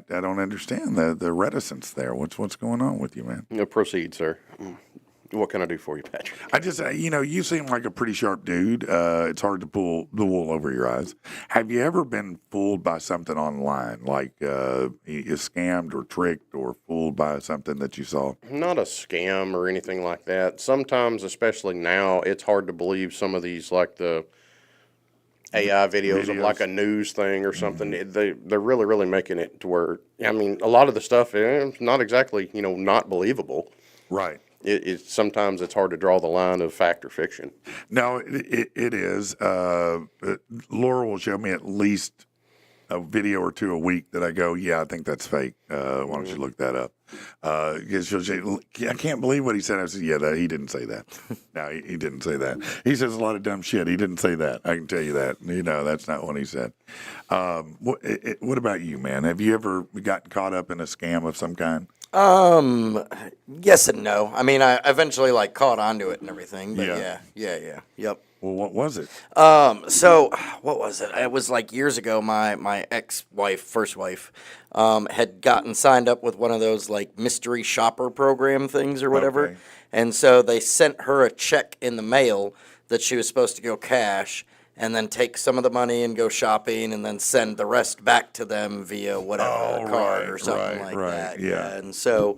don't understand the reticence there. What's going on with you, man? No, proceed, sir. What can I do for you, Patrick? I just you seem like a pretty sharp dude. It's hard to pull the wool over your eyes. Have you ever been fooled by something online, like you scammed or tricked or fooled by something that you saw? Not a scam or anything like that. Sometimes, especially now, it's hard to believe some of these, like the AI videos of like a news thing or something. They're really, really making it to where, I mean, a lot of the stuff is not exactly, not believable. Right. sometimes it's hard to draw the line of fact or fiction. No, it is. Laura will show me at least a video or two a week that I go, yeah, I think that's fake. Why don't you look that up? Because she'll say, I can't believe what he said. I said, yeah, he didn't say that. No, he didn't say that. He says a lot of dumb shit. He didn't say that. I can tell you that. That's not what he said. What about you, man? Have you ever gotten caught up in a scam of some kind? Yes and no. I mean, I eventually caught onto it and everything. But Yeah. yep. Well, what was it? So what was it? It was years ago. My ex-wife, first wife, had gotten signed up with one of those mystery shopper program things or whatever, Okay. and so they sent her a check in the mail that she was supposed to go cash, and then take some of the money and go shopping, and then send the rest back to them via whatever Oh, card or right, something right, like right, that. yeah. And so.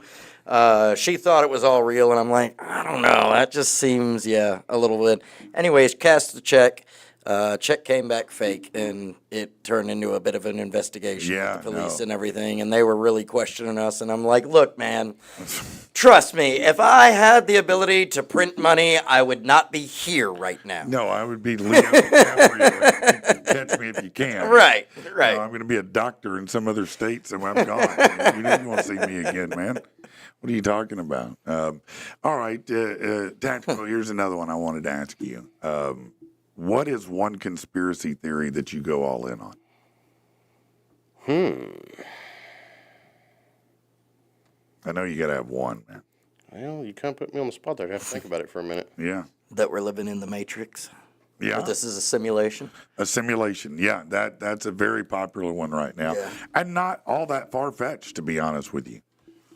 She thought it was all real, and I'm like, I don't know. That just seems, a little bit. Anyways, cast the check. Check came back fake, and it turned into a bit of an investigation Yeah, with the police no. and everything, and they were really questioning us. And I'm like, look, man, trust me, if I had the ability to print money, I would not be here right now. No, I would be Leo DiCaprio. Catch me if you can. Right. No, I'm going to be a doctor in some other state, so I'm gone. You won't see me again, man. What are you talking about? All right, Tactical, here's another one I wanted to ask you. What is one conspiracy theory that you go all in on? I know you got to have one, man. Well, you kind of put me on the spot there. I have to think about it for a minute. Yeah. That we're living in the Matrix. Yeah. That this is a simulation. A simulation. Yeah, that's a very popular one right now. Yeah. And not all that far-fetched, to be honest with you.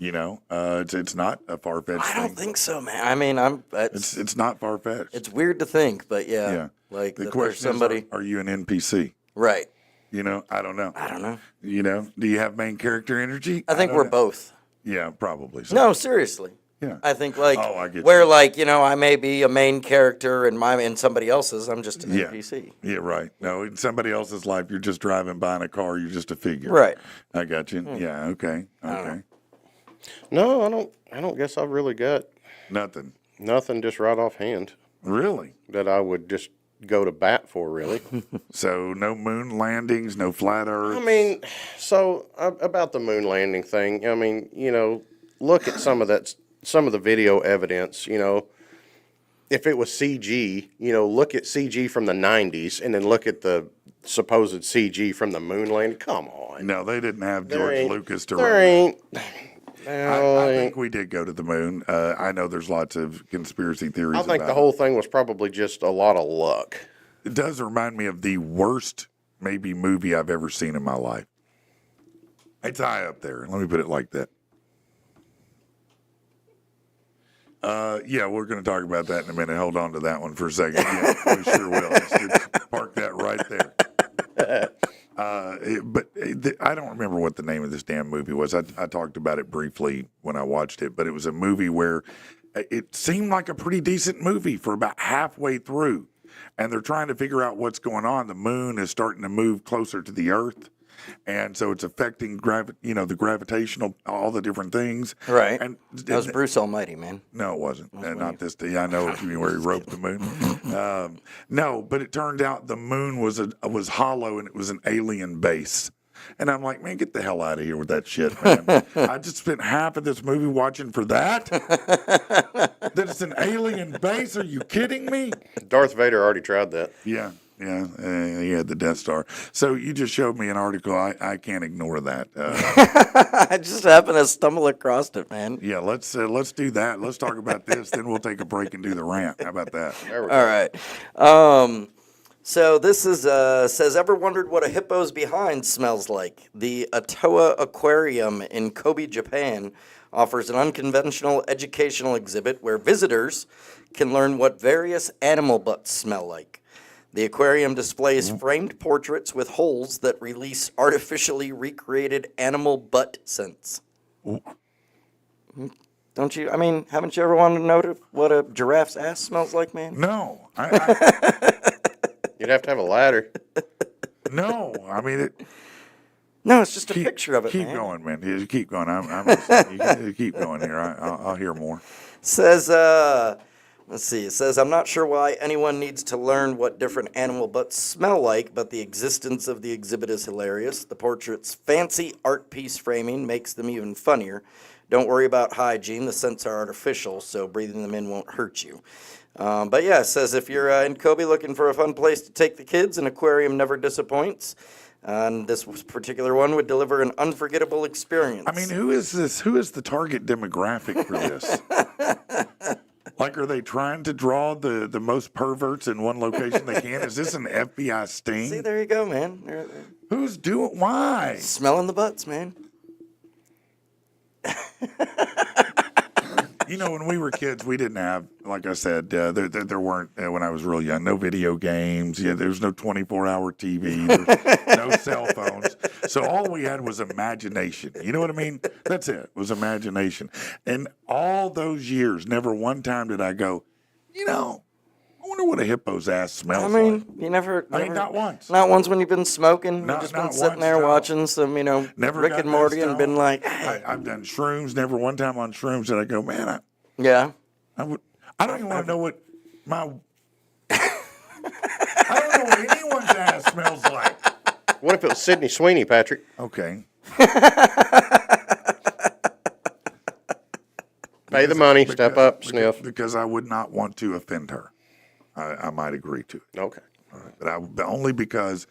It's not a far-fetched I thing. don't think so, man. I mean, It's not far-fetched. it's weird to think, but yeah. Yeah. Like The that there's question somebody. is, are you an NPC? Right. I don't know. I don't know. Do you have main character energy? I think don't we're know. both. Yeah, probably. So. No, seriously. Yeah. I think Oh, I get where you. I may be a main character in somebody else's. I'm just an Yeah. NPC. Yeah, right. No, in somebody else's life, you're just driving by in a car. You're just a figure. Right. I got you. Yeah. Okay. Okay. No, I don't guess I've really got Nothing. nothing just right offhand Really. that I would just go to bat for, really. So no moon landings, no flat Earth. I mean, so about the moon landing thing, I mean, look at some of the video evidence, if it was CG, look at CG from the 90s and then look at the supposed CG from the moon landing. Come on. No, they didn't have There George ain't- Lucas to There run. ain't. I think we did go to the moon. I know there's lots of conspiracy theories. I think about the whole thing was probably just a lot of luck. It does remind me of the worst maybe movie I've ever seen in my life. It's high up there. Let me put it like that. Yeah, we're going to talk about that in a minute. Hold on to that one for a second. Yeah, we sure will. Just park that right there. I don't remember what the name of this damn movie was. I talked about it briefly when I watched it, but it was a movie where it seemed like a pretty decent movie for about halfway through. And they're trying to figure out what's going on. The moon is starting to move closer to the Earth. And so it's affecting the gravitational, all the different things. Right. And That was Bruce Almighty, man. no, it wasn't. Not this day. I know what you mean where he roped the moon. No, but it turned out the moon was hollow and it was an alien base. And I'm like, man, get the hell out of here with that shit, man. I just spent half of this movie watching for that. That it's an alien base? Are you kidding me? Darth Vader already tried that. Yeah. He had the Death Star. So you just showed me an article. I can't ignore that. I just happened to stumble across it, man. Yeah, let's do that. Let's talk about this. Then we'll take a break and do the rant. How about that? There we go. All right. So this is says, ever wondered what a hippo's behind smells like? The Atoa Aquarium in Kobe, Japan offers an unconventional educational exhibit where visitors can learn what various animal butts smell like. The aquarium displays framed portraits with holes that release artificially recreated animal butt scents. Don't you? I mean, haven't you ever wanted to know what a giraffe's ass smells like, man? No, You'd have to have a ladder. no. I mean, No, it's just a picture of it, Keep man. going, man. Just keep going. I'm listening. You keep going here. I'll hear more. Says, let's see. It says, I'm not sure why anyone needs to learn what different animal butts smell like, but the existence of the exhibit is hilarious. The portrait's fancy art piece framing makes them even funnier. Don't worry about hygiene. The scents are artificial, so breathing them in won't hurt you. But yeah, it says if you're in Kobe looking for a fun place to take the kids, an aquarium never disappoints. And this particular one would deliver an unforgettable experience. I mean, who is this? Who is the target demographic for this? Like, are they trying to draw the most perverts in one location they can? Is this an FBI sting? See, there you go, man. Who's doing? Why? Smelling the butts, man. You know, when we were kids, we didn't have, like I said, there weren't, when I was real young, no video games. Yeah, there was no 24-hour TV. There's no cell phones. So all we had was imagination. You know what I mean? That's it. It was imagination. And all those years, never one time did I go, you know, I wonder what a hippo's ass smells I mean, like. you never. I mean, not once. Not once when you've been smoking. Not- You've just been not sitting once, there no. watching some, Never Rick got and that Morty and stone. been like, I've done shrooms. Never one time on shrooms did I go, man, yeah. I don't even want to know what my. I don't know what anyone's ass smells like. What if it was Sydney Sweeney, Patrick? Okay. Pay the money, step up, sniff. Because I would not want to offend her. I might agree to it. Okay. But only because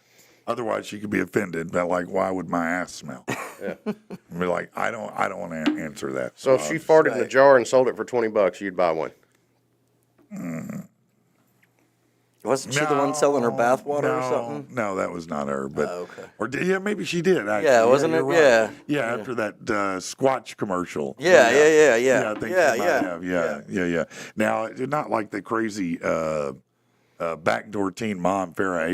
otherwise she could be offended. But like, why would my ass smell? Yeah. I'd be like, I don't want to answer that. So if she farted in a jar and sold it for $20, you'd buy one. Wasn't she the one selling her bathwater or something? No, that was not her. But okay. Or yeah, maybe she did. Actually. Yeah, wasn't you're it? right. Yeah. Yeah, after that Squatch commercial. Yeah. I think Yeah, she might have. Yeah. Now, it's not like the crazy backdoor teen mom, Farrah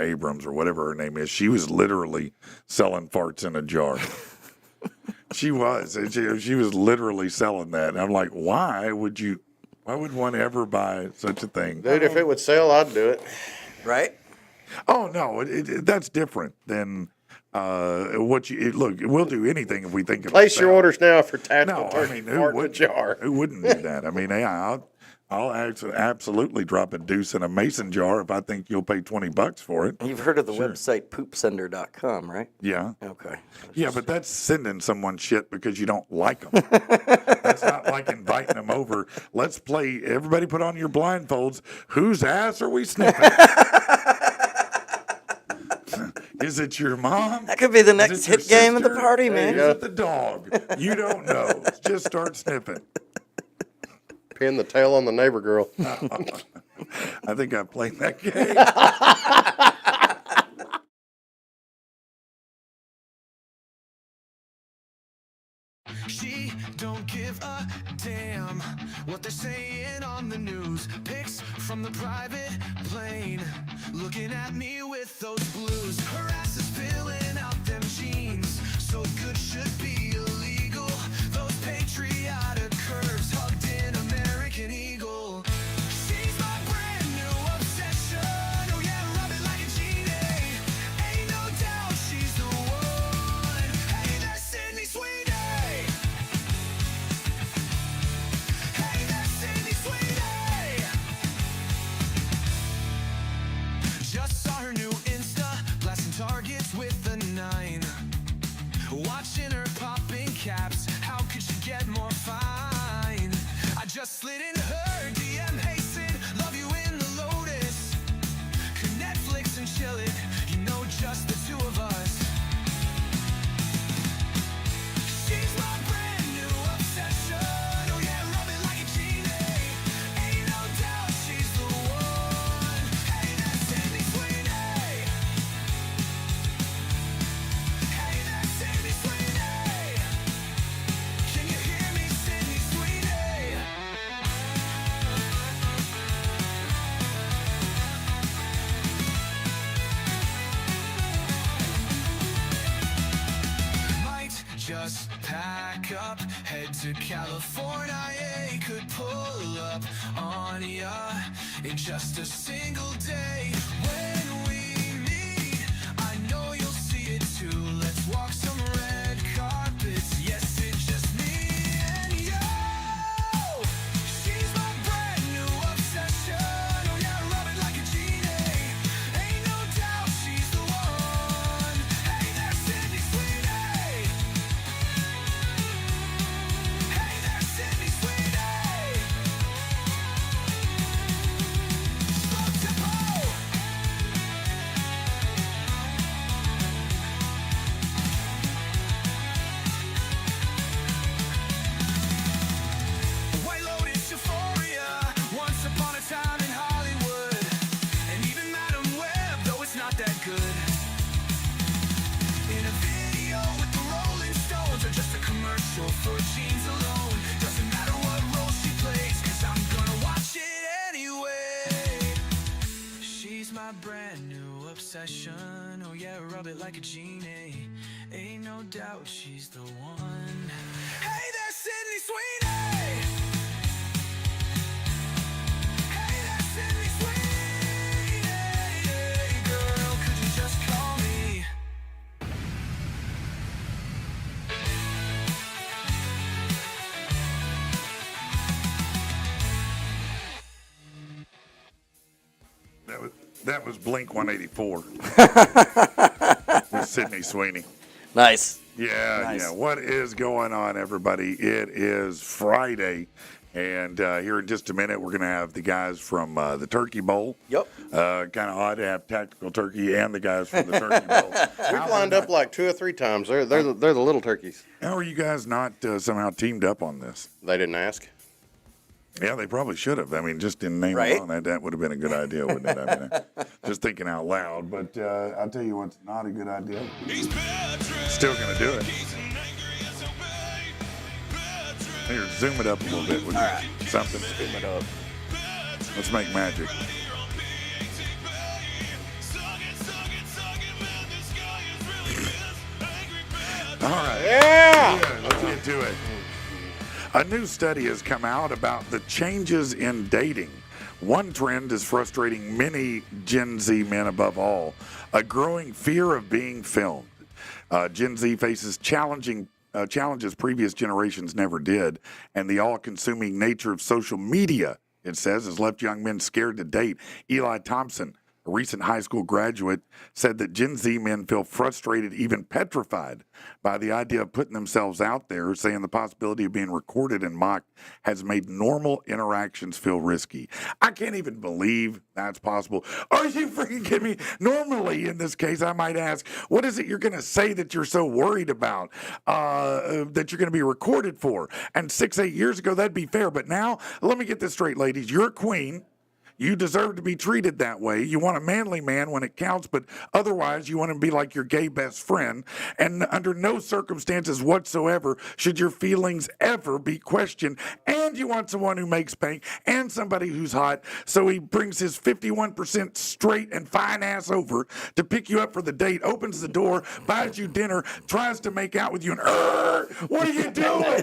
Abrams, or whatever her name is. She was literally selling farts in a jar. She was. And she was literally selling that. And I'm like, why would one ever buy such a thing? Dude, if it would sell, I'd do it. Right? Oh, no, that's different than what you look. We'll do anything if we think it'll Place your sell. orders now for tactical No, I turkey mean, who fart in a would jar. Who wouldn't do that? I mean, yeah, I'll absolutely drop a deuce in a mason jar if I think you'll pay $20 for it. You've heard of the Sure. website poopsender.com, right? Yeah. Okay. Yeah, but that's sending someone shit because you don't like them. That's not like inviting them over. Let's play. Everybody put on your blindfolds. Whose ass are we sniffing? Is it your mom? That could be the Is next it your hit game of the sister? party, Is man. it the dog? You don't know. Just start sniffing. Pin the tail on the neighbor girl. I think I played that game. She don't give a damn what they're saying on the news. Pics from the private plane, looking at me with those blues. Her ass is filling out them jeans, so good should be illegal. Those patriotic curves hugged in American Eagle. She's my brand new obsession. Oh yeah, rub it like a genie. Ain't no doubt she's the one. Hey, that's Sydney Sweeney. Hey, that's Sydney Sweeney. Just saw her new Insta, blasting targets with the 9. Watching her popping caps, how could she get more fine? I just slid in her DM, hey Sid, love you in the Lotus. Could Netflix and chill it, you know, just the two of us. She's my brand new obsession. Oh yeah, rub it like a genie. Ain't no doubt she's the one. Hey, that's Sydney Sweeney. Hey, that's Sydney Sweeney. Can you hear me, Sydney Sweeney? Might just pack up, head to California. Could pull up on ya in just a single day. When we meet, I know you'll see it too. Let's walk some red carpets. Yes, it's just me and you. that good. In a video with the Rolling Stones, or just a commercial for jeans alone. Doesn't matter what role she plays, cause I'm gonna watch it anyway. She's my brand new obsession. Oh yeah, rub it like a genie. Ain't no doubt she's the one. Hey there, Sydney Sweeney. Hey there, Sydney Sweeney. Girl, could you just call me? That was Blink 184 with Sydney Sweeney. Nice. Yeah, Nice. yeah. What is going on, everybody? It is Friday, and here in just a minute, we're going to have the guys from the Turkey Bowl. Yep. Kind of odd to have Tactical Turkey and the guys from the Turkey Bowl. We've lined up like 2 or 3 times. They're the little turkeys. How are you guys not somehow teamed up on this? They didn't ask. Yeah, they probably should have. I mean, just in name Right? alone, that would have been a good idea, wouldn't it? I mean, just thinking out loud. But I'll tell you what's not a good idea. He's Patrick. Still going to do it. He's an angry SOB. Patrick. Here, zoom it up a little bit. Would you? All right. Something. Zoom it up. Let's make magic. Here on PATP. Suck it, man. This guy is really this angry Patrick. All right. Yeah! Let's get to it. A new study has come out about the changes in dating. One trend is frustrating many Gen Z men above all, a growing fear of being filmed. Gen Z faces challenges previous generations never did, and the all-consuming nature of social media, it says, has left young men scared to date. Eli Thompson, a recent high school graduate, said that Gen Z men feel frustrated, even petrified, by the idea of putting themselves out there, saying the possibility of being recorded and mocked has made normal interactions feel risky. I can't even believe that's possible. Are you freaking kidding me? Normally, in this case, I might ask, what is it you're going to say that you're so worried about that you're going to be recorded for? And 6-8 years ago, that'd be fair. But now, let me get this straight, ladies. You're a queen. You deserve to be treated that way. You want a manly man when it counts, but otherwise you want to be like your gay best friend. And under no circumstances whatsoever should your feelings ever be questioned. And you want someone who makes bank and somebody who's hot. So he brings his 51% straight and fine ass over to pick you up for the date, opens the door, buys you dinner, tries to make out with you. And what are you doing?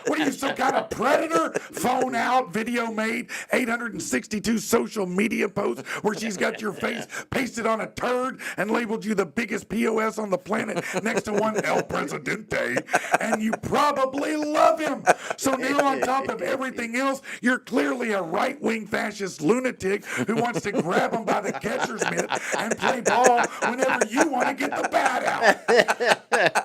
What are you, some kind of predator? Phone out, video made, 862 social media posts where she's got your face pasted on a turd and labeled you the biggest POS on the planet next to one El Presidente, and you probably love him. So now on top of everything else, you're clearly a right-wing fascist lunatic who wants to grab him by the catcher's mitt and play ball whenever you want to get the bat out.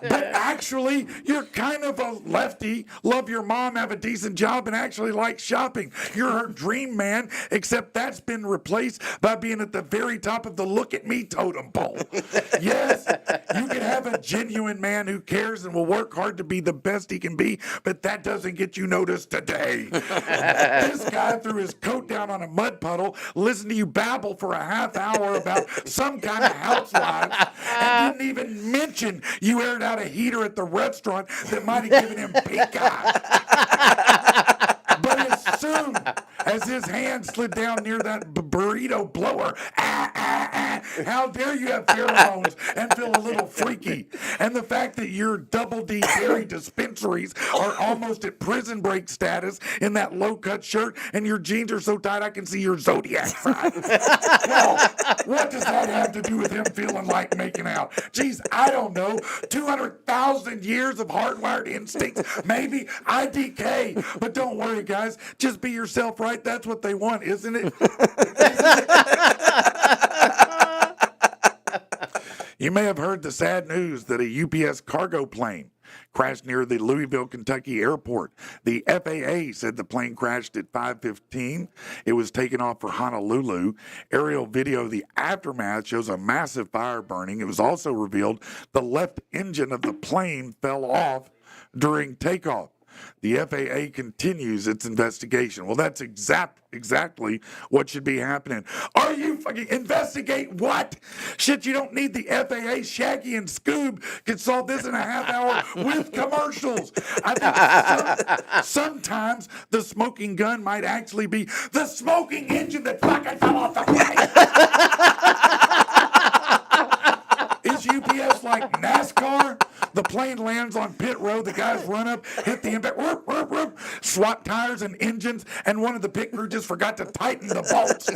But actually, you're kind of a lefty, love your mom, have a decent job, and actually like shopping. You're her dream man, except that's been replaced by being at the very top of the look at me totem pole. Yes, you can have a genuine man who cares and will work hard to be the best he can be, but that doesn't get you noticed today. This guy threw his coat down on a mud puddle, listened to you babble for a half hour about some kind of housewives, and didn't even mention you aired out a heater at the restaurant that might have given him pink eye. But as soon as his hand slid down near that burrito blower, how dare you have pheromones and feel a little freaky? And the fact that your double D dairy dispensaries are almost at prison break status in that low-cut shirt, and your jeans are so tight I can see your zodiac sign. Well, what does that have to do with him feeling like making out? Geez, I don't know. 200,000 years of hardwired instincts, maybe IDK. But don't worry, guys. Just be yourself, right? That's what they want, isn't it? You may have heard the sad news that a UPS cargo plane crashed near the Louisville, Kentucky airport. The FAA said the plane crashed at 5:15. It was taken off for Honolulu. Aerial video of the aftermath shows a massive fire burning. It was also revealed the left engine of the plane fell off during takeoff. The FAA continues its investigation. Well, that's exactly what should be happening. Are you fucking investigate what? Shit, you don't need the FAA. Shaggy and Scoob can solve this in a half hour with commercials. I think sometimes the smoking gun might actually be the smoking engine that fucking fell off the plane. Is UPS like NASCAR? The plane lands on pit road, the guys run up, hit the impact, whoop, whoop, whoop, swap tires and engines, and one of the pit crew just forgot to tighten the bolts.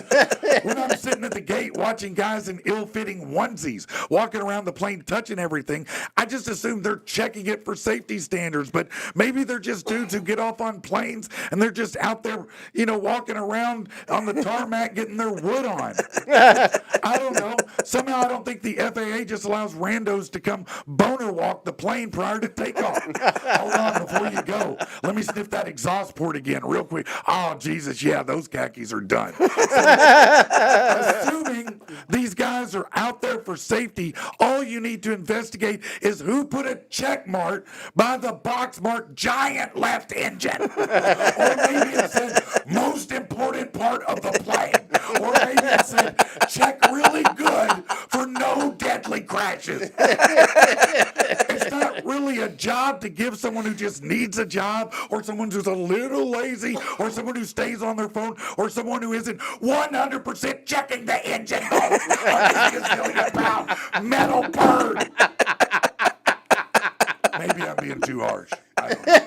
When I'm sitting at the gate watching guys in ill-fitting onesies walking around the plane touching everything, I just assume they're checking it for safety standards, but maybe they're just dudes who get off on planes and they're just out there, walking around on the tarmac getting their wood on. I don't know. Somehow I don't think the FAA just allows randos to come boner walk the plane prior to takeoff. Hold on before you go. Let me sniff that exhaust port again real quick. Oh, Jesus, yeah, those khakis are done. So, assuming these guys are out there for safety, all you need to investigate is who put a check mark by the box marked giant left engine. Or maybe it said most important part of the plane. Or maybe it said check really good for no deadly crashes. It's not really a job to give someone who just needs a job, or someone who's a little lazy, or someone who stays on their phone, or someone who isn't 100% checking the engine bolts of this gazillion-pound metal bird. Maybe I'm being too harsh. I don't know.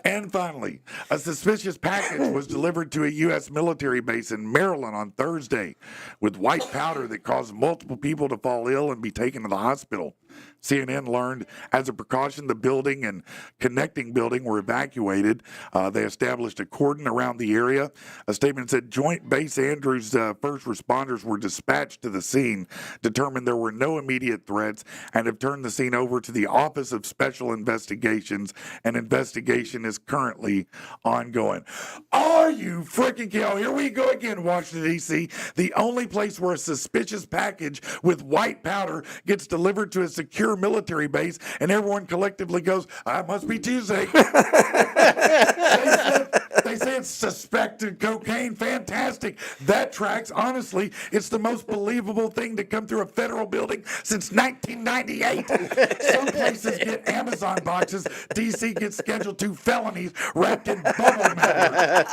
And finally, a suspicious package was delivered to a U.S. military base in Maryland on Thursday with white powder that caused multiple people to fall ill and be taken to the hospital. CNN learned as a precaution the building and connecting building were evacuated. They established a cordon around the area. A statement said Joint Base Andrews first responders were dispatched to the scene, determined there were no immediate threats, and have turned the scene over to the Office of Special Investigations. An investigation is currently ongoing. Are you freaking kidding? Oh, here we go again, Washington, D.C., the only place where a suspicious package with white powder gets delivered to a secure military base, and everyone collectively goes, it must be Tuesday. They say it's suspected cocaine. Fantastic. That tracks. Honestly, it's the most believable thing to come through a federal building since 1998. Some places get Amazon boxes. D.C. gets Schedule 2 felonies wrapped in bubble matter.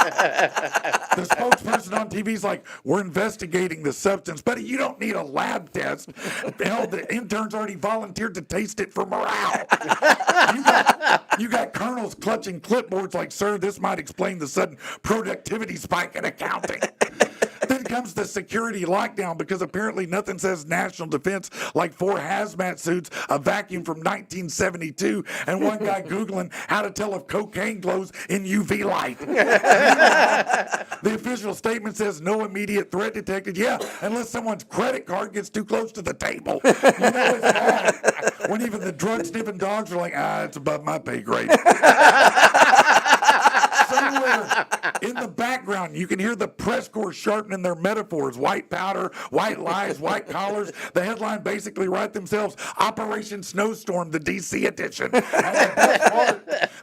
The spokesperson on TV is like, we're investigating the substance. Buddy, you don't need a lab test. Hell, the interns already volunteered to taste it for morale. You got colonels clutching clipboards like, sir, this might explain the sudden productivity spike in accounting. Then comes the security lockdown because apparently nothing says national defense like 4 hazmat suits, a vacuum from 1972, and one guy Googling how to tell if cocaine glows in UV light. The official statement says no immediate threat detected. Yeah, unless someone's credit card gets too close to the table. You know it's bad. When even the drug-sniffing dogs are like, it's above my pay grade. Somewhere in the background, you can hear the press corps sharpening their metaphors. White powder, white lies, white collars. The headline basically write themselves, Operation Snowstorm, the D.C. edition. And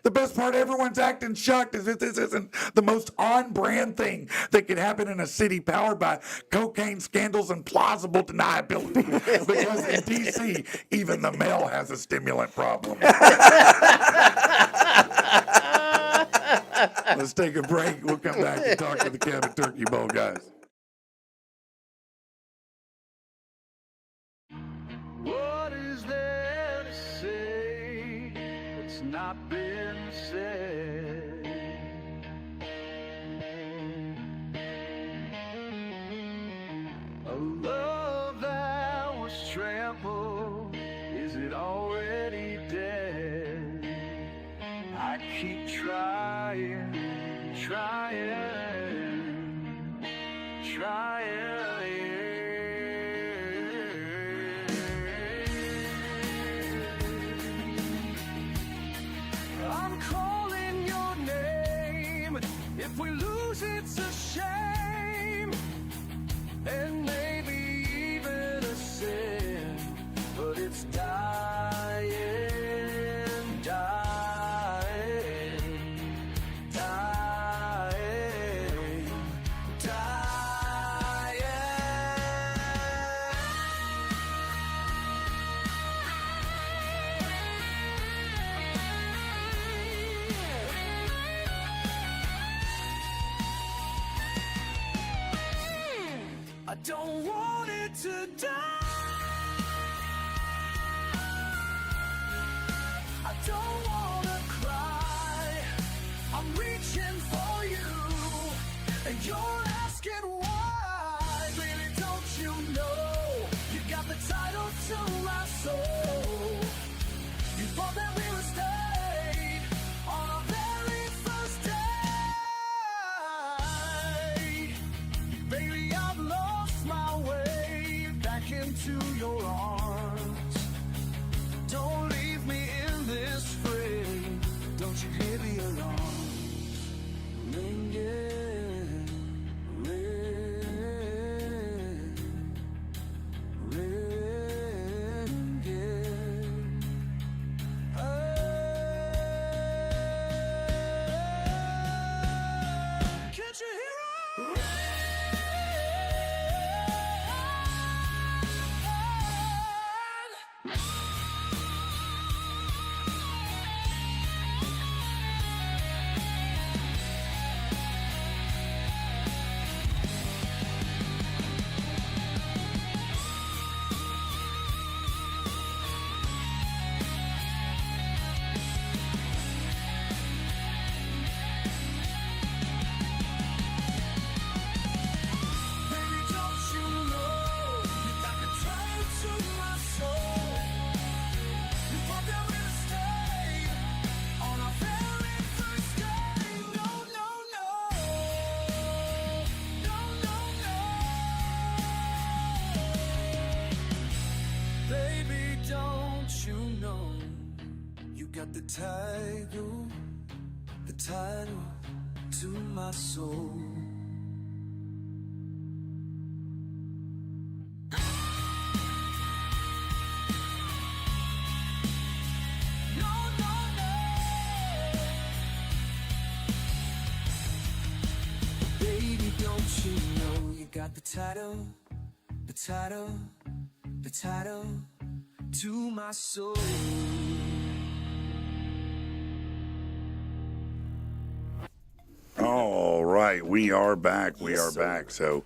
the best part, everyone's acting shocked as if this isn't the most on-brand thing that could happen in a city powered by cocaine scandals and plausible deniability. Because in D.C., even the mail has a stimulant problem. Let's take a break. We'll come back and talk to the Cabin Turkey Bowl guys. What is there to say that's not been said? A love that was trampled, is it already dead? I keep trying, I'm calling your name. If we lose, it's a shame, and maybe even a sin, but it's time. to die. I don't wanna cry. I'm reaching for you, and you're asking why. Baby, don't you know you got the title to my soul? You thought that we would stay on our very first day. Baby, I've lost my way back into your arms. Don't leave me in this frame. Don't you hear the alarms ringing, ringing. Can't you hear it? Baby, don't you know you got the title to my soul? You thought that we would stay on our very first day. No, no, no. No, no, no. Baby, don't you know you got the title to my soul? No, no, no. Baby, don't you know you got the title to my soul? All right, we are back. We Yes, are sir. back. So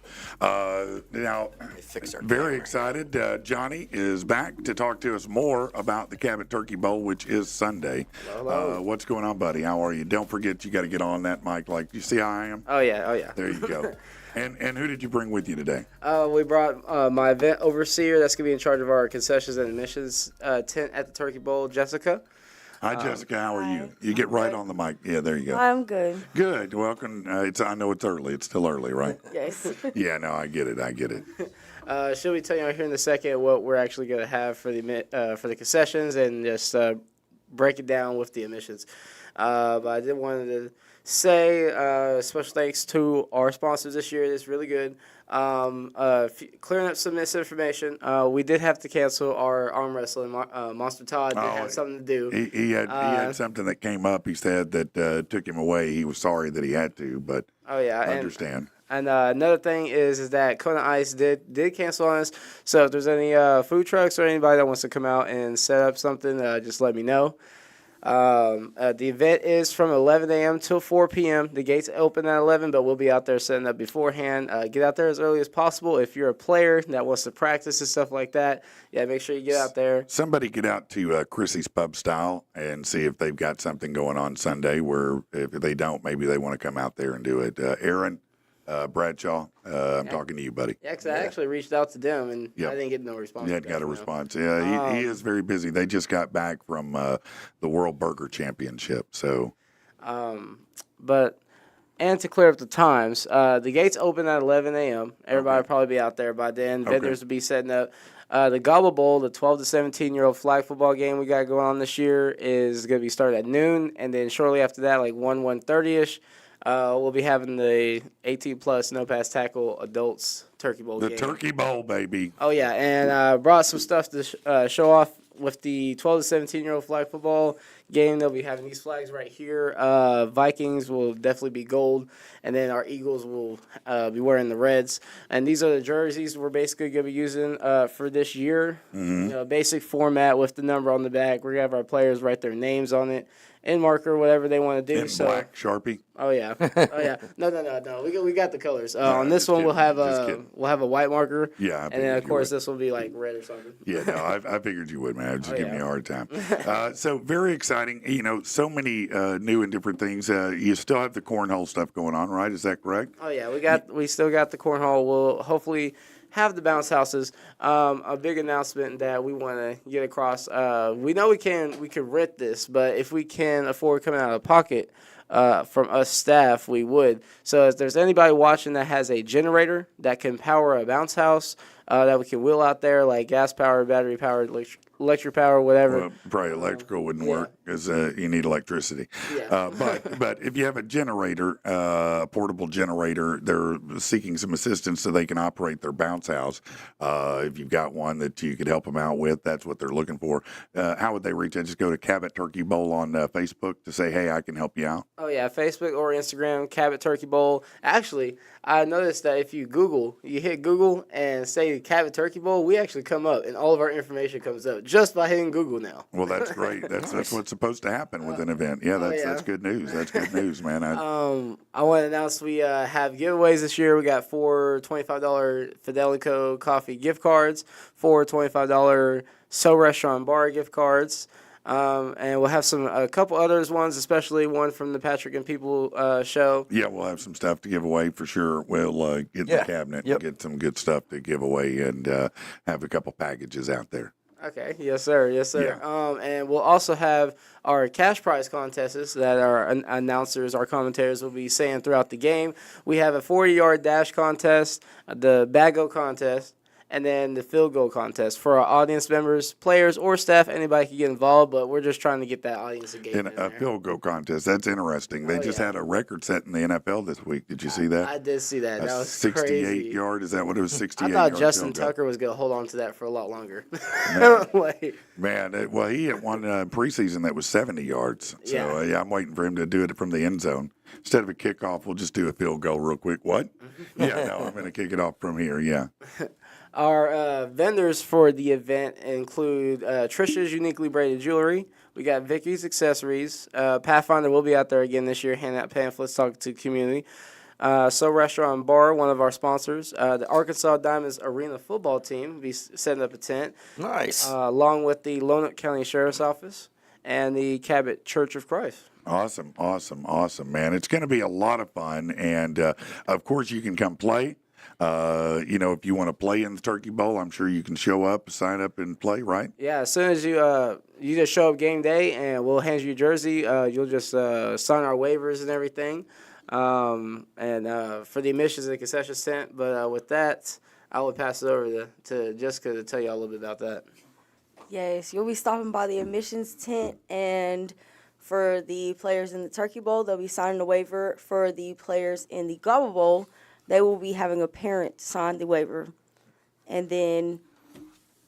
now, fix our very camera. excited. Johnny is back to talk to us more about the Cabot Turkey Bowl, which is Sunday. Hello. What's going on, buddy? How are you? Don't forget, you got to get on that mic. Like, you see how I am? Oh yeah. There you go. And who did you bring with you today? We brought my event overseer that's gonna be in charge of our concessions and admissions tent at the Turkey Bowl, Jessica. Hi, Jessica. How are you? hi. You get right on the mic. Yeah, there you go. I'm good. Good. Welcome. I know it's early. It's still early, right? Yes. Yeah, no, I get it. She'll be telling you here in a second what we're actually gonna have for the concessions and just break it down with the admissions. But I did wanted to say special thanks to our sponsors this year. It's really good. Clearing up some misinformation. We did have to cancel our arm wrestling. Monster Todd did have something to do. He had something that came up. He said that took him away. He was sorry that he had to, but Oh yeah, I understand. And another thing is that Kona Ice did cancel on us. So if there's any food trucks or anybody that wants to come out and set up something, just let me know. The event is from 11 a.m. till 4 p.m. The gates open at 11, but we'll be out there setting up beforehand. Get out there as early as possible. If you're a player that wants to practice and stuff like that, yeah, make sure you get out there. Somebody get out to Chrissy's Pub Style and see if they've got something going on Sunday. Where if they don't, maybe they want to come out there and do it. Aaron Bradshaw, I'm talking to you, buddy. Yeah, 'cause I actually reached out to them and Yep. I didn't get no response. You hadn't got a back, response. Yeah, he is very busy. They just got back from the World Burger Championship. So, But and to clear up the times, the gates open at 11 a.m. Everybody will probably be out there by then. Vendors will be setting up. The Gobble Bowl, the 12 to 17-year-old flag football game we got going on this year, is going to be started at noon, and then shortly after that, like 1:30ish, we'll be having the 18-plus no pass tackle adults Turkey Bowl the game. Turkey Bowl, baby. Oh yeah, and brought some stuff to show off with the 12 to 17-year-old flag football game, they'll be having these flags right here. Vikings will definitely be gold, and then our Eagles will be wearing the reds. And these are the jerseys we're basically going to be using for this year. Basic format with the number on the back. We're going to have our players write their names on it in marker, whatever they want to do. In black Sharpie. Oh yeah, No. We got the colors. On this just one, we'll kidding, have just a kidding. white marker. Yeah, I and then figured of you course would. this will be like red or something. Yeah, no, I figured you would, man. I was just giving yeah. you a hard time. So very exciting. So many new and different things. You still have the cornhole stuff going on, right? Is that correct? Oh yeah, we still got the cornhole. We'll hopefully have the bounce houses. A big announcement that we want to get across. We know we can rent this, but if we can afford coming out of pocket from us staff, we would. So if there's anybody watching that has a generator that can power a bounce house, that we can wheel out there, like gas powered, battery powered, electric power, whatever. Well, probably electrical wouldn't work because you need electricity. Yeah. But if you have a generator, a portable generator, they're seeking some assistance so they can operate their bounce house. If you've got one that you could help them out with, that's what they're looking for. How would they reach out? Just go to Cabot Turkey Bowl on Facebook to say, hey, I can help you out. Oh yeah, Facebook or Instagram, Cabot Turkey Bowl. Actually, I noticed that if you hit Google and say Cabot Turkey Bowl, we actually come up, and all of our information comes up just by hitting Google now. Well, that's great. That's what's supposed to happen with an event. Yeah, that's good news. That's good news, man. I want to announce we have giveaways this year. We got 4 $25 Fidelico coffee gift cards, 4 $25 So Restaurant Bar gift cards. And we'll have a couple others ones, especially one from the Patrick and People show. Yeah, we'll have some stuff to give away for sure. We'll get the cabinet and get some good stuff to give away and have a couple packages out there. Okay, yes sir. Yeah. And we'll also have our cash prize contests that our announcers, our commentators will be saying throughout the game. We have a 40-yard dash contest, the bago contest, and then the field goal contest for our audience members, players, or staff. Anybody can get involved, but we're just trying to get that audience engagement. In a field goal contest. That's interesting. They just had a record set in the NFL this week. Did you see that? I did see that. That was 68 crazy. yard. Is that what it was? 68. I thought yard Justin field goal. Tucker was going to hold on to that for a lot longer. Man, well, he had one preseason that was 70 yards. So Yeah. I'm waiting for him to do it from the end zone. Instead of a kickoff, we'll just do a field goal real quick. What? Yeah, no, I'm going to kick it off from here. Yeah. Our vendors for the event include Trisha's Uniquely Braided Jewelry. We got Vicky's Accessories. Pathfinder will be out there again this year, handing out pamphlets, talking to the community. So Restaurant and Bar, one of our sponsors. The Arkansas Diamonds Arena football team will be setting up a tent. Nice. Along with the Lonoke County Sheriff's Office and the Cabot Church of Christ. Awesome, man. It's going to be a lot of fun. And, of course, you can come play. If you want to play in the Turkey Bowl, I'm sure you can show up, sign up, and play, right? Yeah, as soon as you just show up game day, and we'll hand you your jersey. You'll just sign our waivers and everything, and for the admissions and concession tent. But with that, I will pass it over to Jessica to tell you all a little bit about that. Yes, you'll be stopping by the admissions tent, and for the players in the Turkey Bowl, they'll be signing a waiver. For the players in the Gobble Bowl, they will be having a parent sign the waiver. And then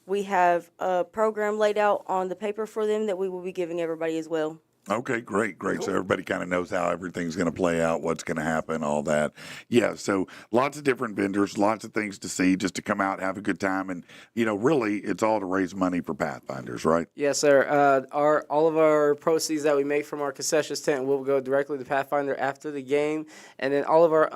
we have a program laid out on the paper for them that we will be giving everybody as well. Okay, great. So everybody kind of knows how everything's going to play out, what's going to happen, all that. Yeah, so lots of different vendors, lots of things to see, just to come out, have a good time. And, really, it's all to raise money for Pathfinders, right? Yes, sir. All of our proceeds that we make from our concessions tent will go directly to Pathfinder after the game. And then all of our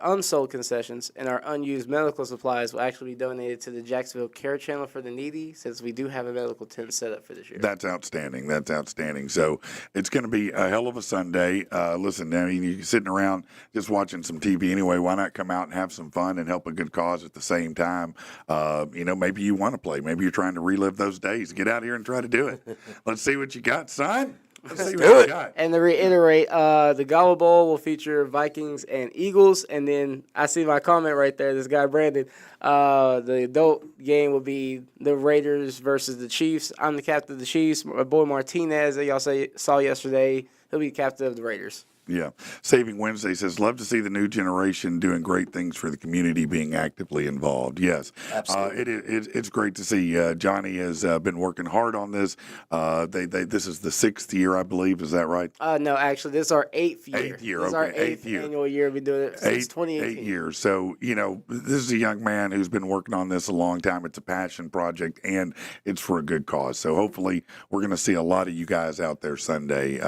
unsold concessions and our unused medical supplies will actually be donated to the Jacksonville Care Channel for the Needy, since we do have a medical tent set up for this year. That's outstanding. So it's going to be a hell of a Sunday. Listen, I mean, you're sitting around just watching some TV anyway. Why not come out and have some fun and help a good cause at the same time? Maybe you want to play. Maybe you're trying to relive those days. Get out here and try to do it. Let's see what you got, son. Let's see what you got. And to reiterate, the Gobble Bowl will feature Vikings and Eagles. And then I see my comment right there, this guy Brandon. The adult game will be the Raiders versus the Chiefs. I'm the captain of the Chiefs. My boy Martinez, that y'all saw yesterday, he'll be captain of the Raiders. Yeah. Saving Wednesday says, love to see the new generation doing great things for the community, being actively involved. Yes. Absolutely. It's great to see. Johnny has been working hard on this. This is the 6th year, I believe. Is that right? No, actually, this is our 8th year. 8th year, This is our okay, 8th 8th year. annual year. We've been doing it since 2018. 8 years. So, this is a young man who's been working on this a long time. It's a passion project and it's for a good cause. So hopefully we're going to see a lot of you guys out there Sunday.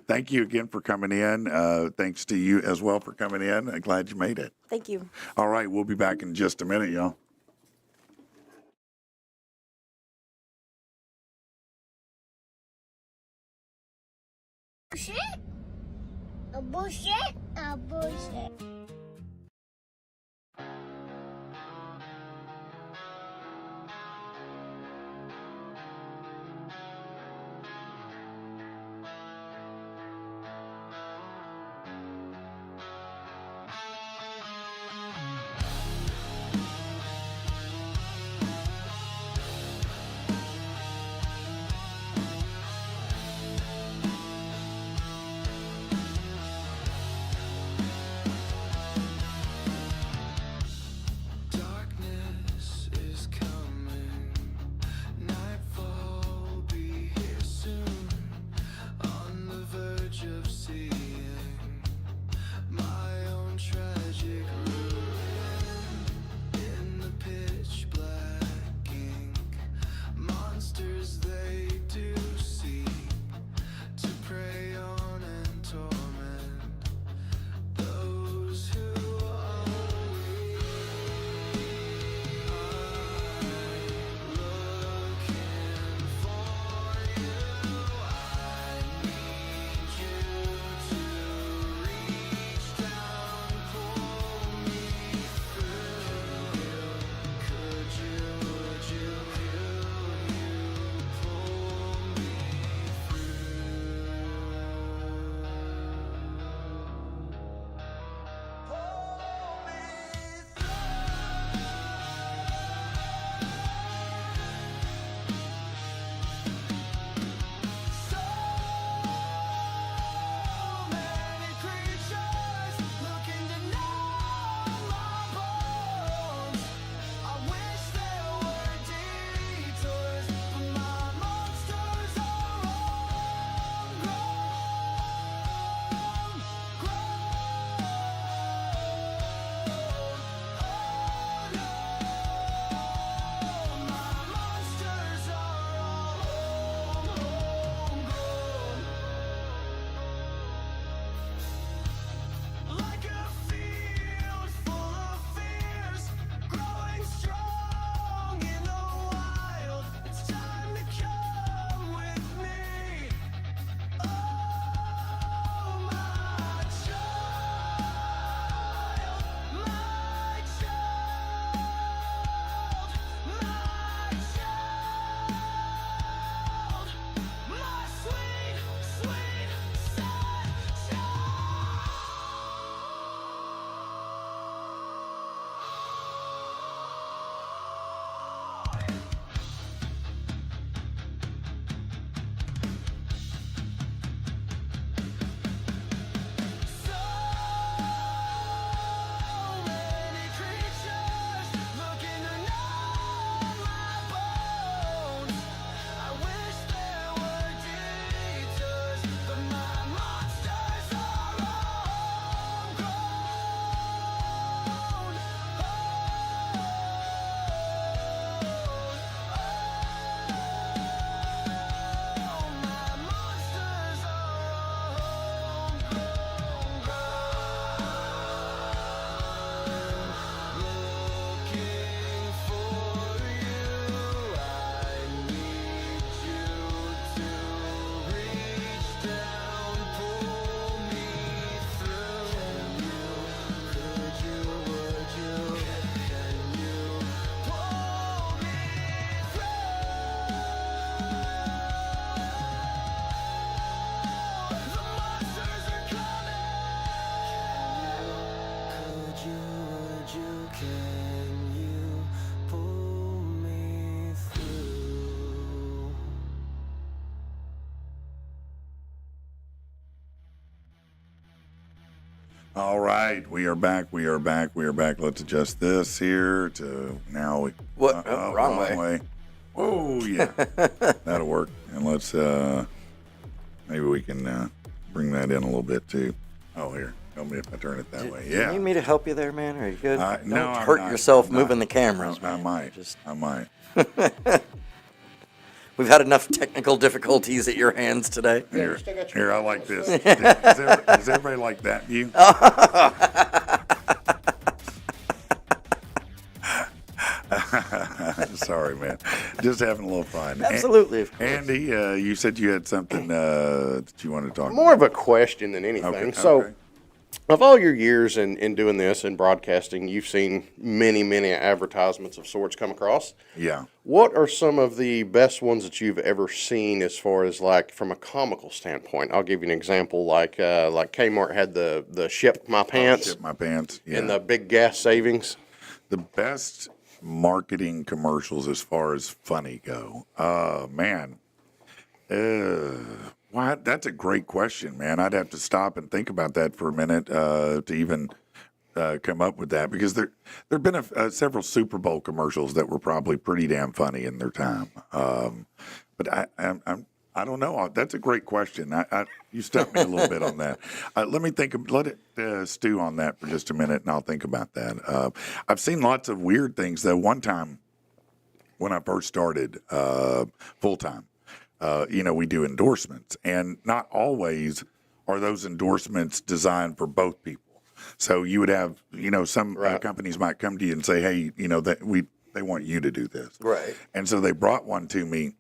Thank you again for coming in. Thanks to you as well for coming in. I'm glad you made it. Thank you. All right. We'll be back in just a minute, y'all. Bullshit? A bullshit? A bullshit. All right, we are back. We are back. We are back. Let's adjust this here to now. What? Wrong way. Oh yeah, that'll work. And let's maybe we can bring that in a little bit too. Oh here, help me if I turn it that way. Do you need me to help you there, man? Are you good? No, Don't I'm hurt not. yourself I'm moving not. the cameras, I man. might. Just- I might. We've had enough technical difficulties at your hands today. Here, I like this. Does everybody like that view? Sorry, man. Just having a little fun. Absolutely. Andy, you said you had something that you wanted to talk More about. of a question than anything. Okay, So, okay. of all your years in doing this and broadcasting, you've seen many, many advertisements of sorts come across. Yeah. What are some of the best ones that you've ever seen as far as like from a comical standpoint? I'll give you an example. Like Kmart had the ship my pants Ship my pants. Yeah. and the big gas savings. The best marketing commercials as far as funny go. Man. Wow, that's a great question, man. I'd have to stop and think about that for a minute to even come up with that because there've been several Super Bowl commercials that were probably pretty damn funny in their time. But I don't know. That's a great question. You stumped me a little bit on that. Let me think. Let it stew on that for just a minute, and I'll think about that. I've seen lots of weird things though. One time, when I first started full time, we do endorsements, and not always are those endorsements designed for both people. So you would have, some companies might come to you and say, hey, they want you to do this. Right. And so they brought one to me.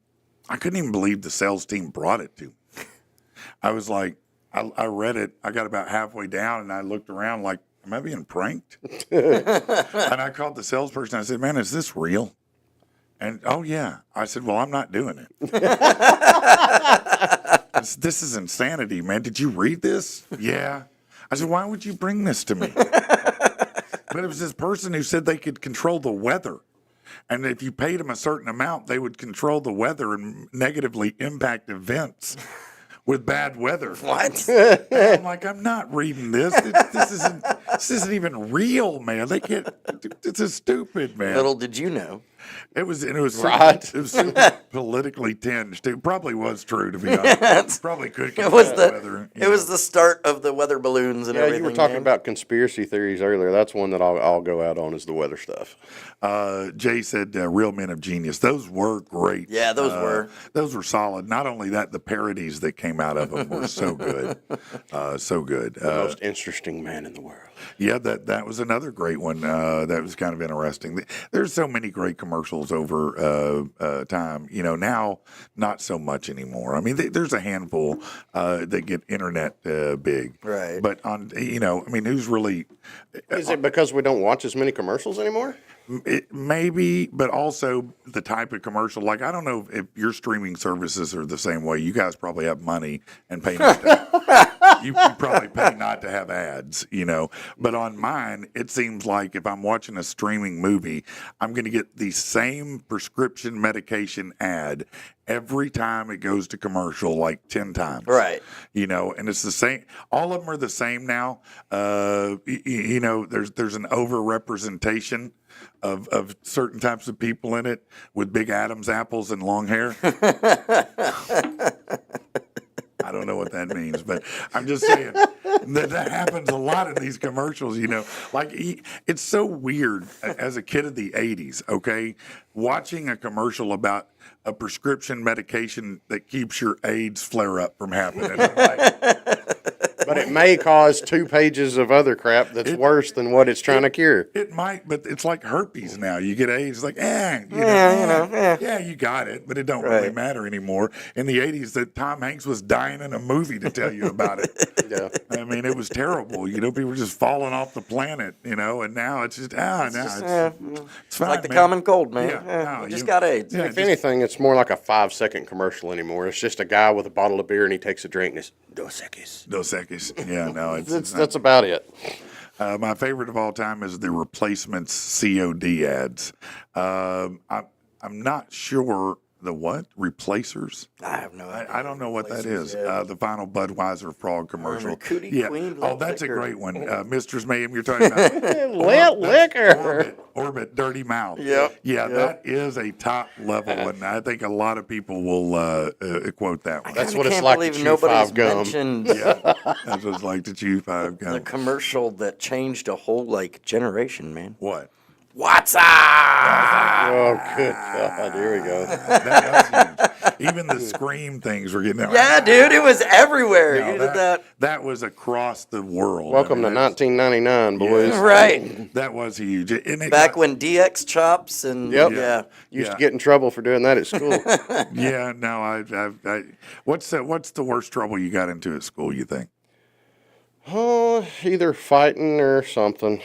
I couldn't even believe the sales team brought it to me. I was like, I read it. I got about halfway down and I looked around like, am I being pranked? And I called the salesperson. I said, man, is this real? And, oh, yeah. I said, well, I'm not doing it. This is insanity, man. Did you read this? Yeah. I said, why would you bring this to me? But it was this person who said they could control the weather. And if you paid them a certain amount, they would control the weather and negatively impact events with bad weather. What? And I'm like, I'm not reading this. This isn't even real, man. This is stupid, man. Little did you know. It was Right. It was super politically tinged. It probably was true, to be honest. Probably could It control was the the weather. it was the start of the weather balloons and Yeah, everything. you were talking man. about conspiracy theories earlier. That's one that I'll go out on is the weather stuff. Jay said, "Real Men of Genius." Those were great. Yeah, those were solid. Not only that, the parodies that came out of them were so good, so good. The most interesting man in the world. Yeah, that was another great one. That was kind of interesting. There's so many great commercials over time. Now not so much anymore. I mean, there's a handful that get internet big. Right. But who's really? Is it because we don't watch as many commercials anymore? It maybe, but also the type of commercial. Like, I don't know if your streaming services are the same way. You guys probably have money and pay not to. You probably pay not to have ads, But on mine, it seems like if I'm watching a streaming movie, I'm going to get the same prescription medication ad every time it goes to commercial, like 10 times. Right. And it's the same. All of them are the same now. There's an overrepresentation of certain types of people in it with big Adam's apples and long hair. I don't know what that means, but I'm just saying that happens a lot in these commercials, Like, it's so weird as a kid of the 80s, okay? Watching a commercial about a prescription medication that keeps your AIDS flare up from happening. I'm like, But it may cause 2 pages of other crap that's worse than what it's trying to cure. it might, but it's like herpes now. You get AIDS, like, you got it, but it don't really Right. matter anymore. In the 80s, that Tom Hanks was dying in a movie to tell you about it. Yeah. I mean, it was terrible. People were just falling off the planet, and now it's just, it's fine, Like the man. common cold, man. Yeah, You just got AIDS. Yeah, If anything, it's more like a 5-second commercial anymore. It's just a guy with a bottle of beer and he takes a drink and it's Dos Equis. Dos Equis. Yeah, no, it's not. That's about it. My favorite of all time is the replacements COD ads. I'm not sure The what? Replacers? I have no idea. I don't know what that is. Yeah. The final Budweiser Frog commercial. Cootie Yeah. Queen Oh, Lit that's Liquor. a great one. Mistress Mayhem, you're talking about. Lit liquor. Orbit, Dirty Mouth. Yep. Yeah, Yep. that is a top level one. I think a lot of people will quote that one. That's I what it's can't like to believe chew nobody's 5 gum. mentioned Yeah, that's what it's like to chew 5 the gum. commercial that changed a whole generation, man. What? What's up? Oh, good God. Here we go. That was huge. Even the scream things were getting. Yeah, dude, it was everywhere. No, You did that. that was across the world. Welcome to that's- 1999, boys. Right. That was huge. And it Back got- when DX chops and Yep. yeah. Used Yeah. to get in trouble for doing that at school. Yeah, no, I what's the worst trouble you got into at school, you think? Either fighting or something.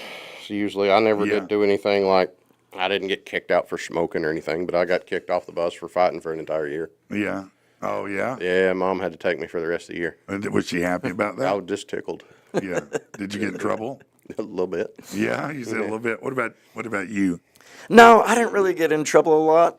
So usually I never Yeah. did do anything like, I didn't get kicked out for smoking or anything, but I got kicked off the bus for fighting for an entire year. Yeah. Oh, yeah? Yeah, Mom had to take me for the rest of the year. And was she happy about I that? was just tickled Yeah. Did you get in trouble? a little bit. Yeah, you said a little bit. What about you? No, I didn't really get in trouble a lot.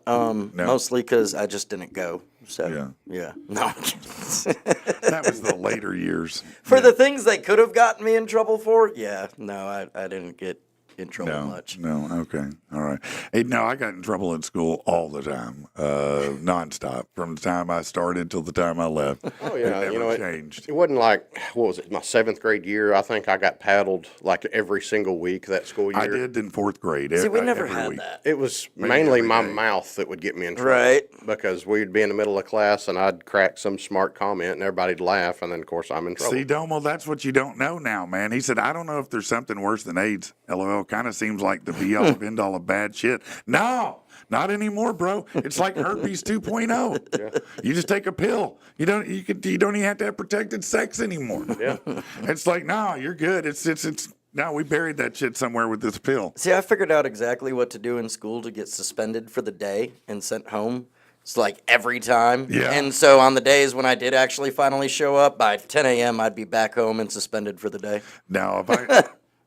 Mostly because I just didn't go. So yeah. No. I'm kidding. That was the later years. For the things they could have gotten me in trouble for, yeah. No, I didn't get in trouble much. No, okay, all right. Hey, no, I got in trouble in school all the time, nonstop, from the time I started till the time I left. Oh, yeah. It You never know, changed. it wasn't like, what was it, my 7th grade year? I think I got paddled like every single week that school year. I did in 4th grade. See, we never every had week. that. It was Maybe mainly every my day. mouth that would get me in trouble. Right. Because we'd be in the middle of class and I'd crack some smart comment and everybody'd laugh, and then, of course, I'm in trouble. See, Domo, that's what you don't know now, man. He said, I don't know if there's something worse than AIDS. LOL kind of seems like the be all of end all of bad shit. No, not anymore, bro. It's like herpes 2.0. You just take a pill. You don't even have to have protected sex anymore. Yeah. It's like, no, you're good. It's no, we buried that shit somewhere with this pill. See, I figured out exactly what to do in school to get suspended for the day and sent home. It's like every time. Yeah. And so on the days when I did actually finally show up, by 10 a.m. I'd be back home and suspended for the day. Now,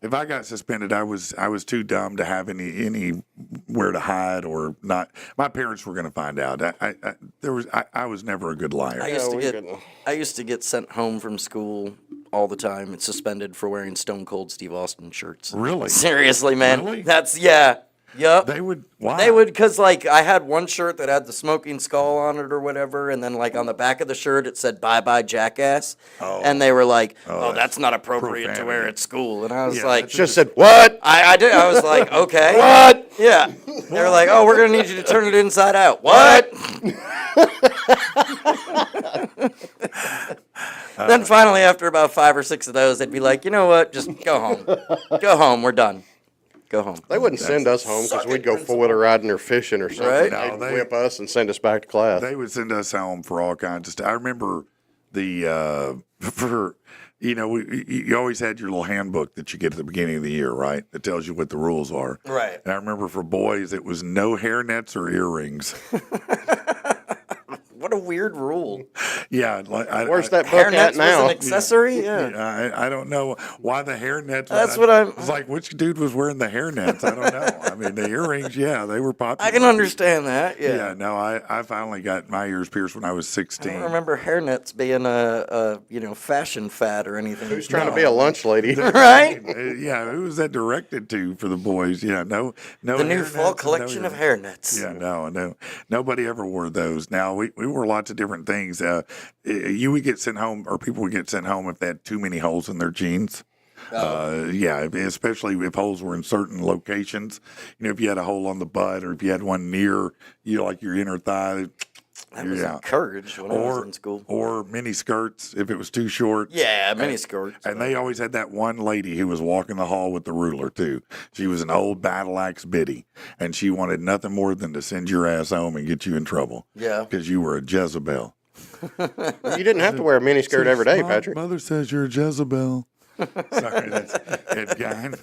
if I got suspended, I was too dumb to have anywhere to hide or not. My parents were going to find out. I was never a good liar. I used to get sent home from school all the time and suspended for wearing Stone Cold Steve Austin shirts. Really? Seriously, man. Really? That's Yep. They would. Why? They would, because, I had one shirt that had the smoking skull on it or whatever, and then, on the back of the shirt, it said, bye-bye, jackass. Oh. And they were like, that's that's not appropriate to wear profanity. at school. And I was Yeah, like, that's Just said, what? I did. I was like, okay. What? Yeah. They were like, oh, we're going to need you to turn it inside out. What? Then finally, after about 5 or 6 of those, they'd be like, you know what? Just go home. Go home. We're done. Go home. They wouldn't send us home because we'd go four-wheeler riding or fishing or something. Right? No, They'd whip us and send us back to class. They would send us home for all kinds of stuff. I remember you always had your little handbook that you get at the beginning of the year, right? That tells you what the rules are. Right. And I remember for boys, it was no hairnets or earrings. What a weird rule. Yeah. Where's that book at Hairnets now? was an accessory? Yeah. I don't know why the hairnets. That's what I'm- It's like, which dude was wearing the hairnets? I don't know. I mean, the earrings, yeah, they were popular. I can understand that. Yeah. Yeah, no, I finally got my ears pierced when I was 16. I don't remember hairnets being a fashion fad or anything. Who's trying to be a lunch lady? Right? Yeah, who was that directed to for the boys? Yeah, no. The new hairnets fall and collection of hairnets. Yeah, no. Nobody ever wore those. Now, we wore lots of different things. You would get sent home, or people would get sent home if they had too many holes in their jeans. Yeah, especially if holes were in certain locations. You know, if you had a hole on the butt or if you had one near, like your inner thigh. That was encouraged when I was in school. Or mini skirts if it was too short. Yeah, mini skirts. And they always had that one lady who was walking the hall with the ruler, too. She was an old battle axe biddy, and she wanted nothing more than to send your ass home and get you in trouble. Yeah. Because you were a Jezebel. You didn't have to wear a miniskirt every day, Patrick. Mother says you're a Jezebel. Sorry, that's Ed Gein.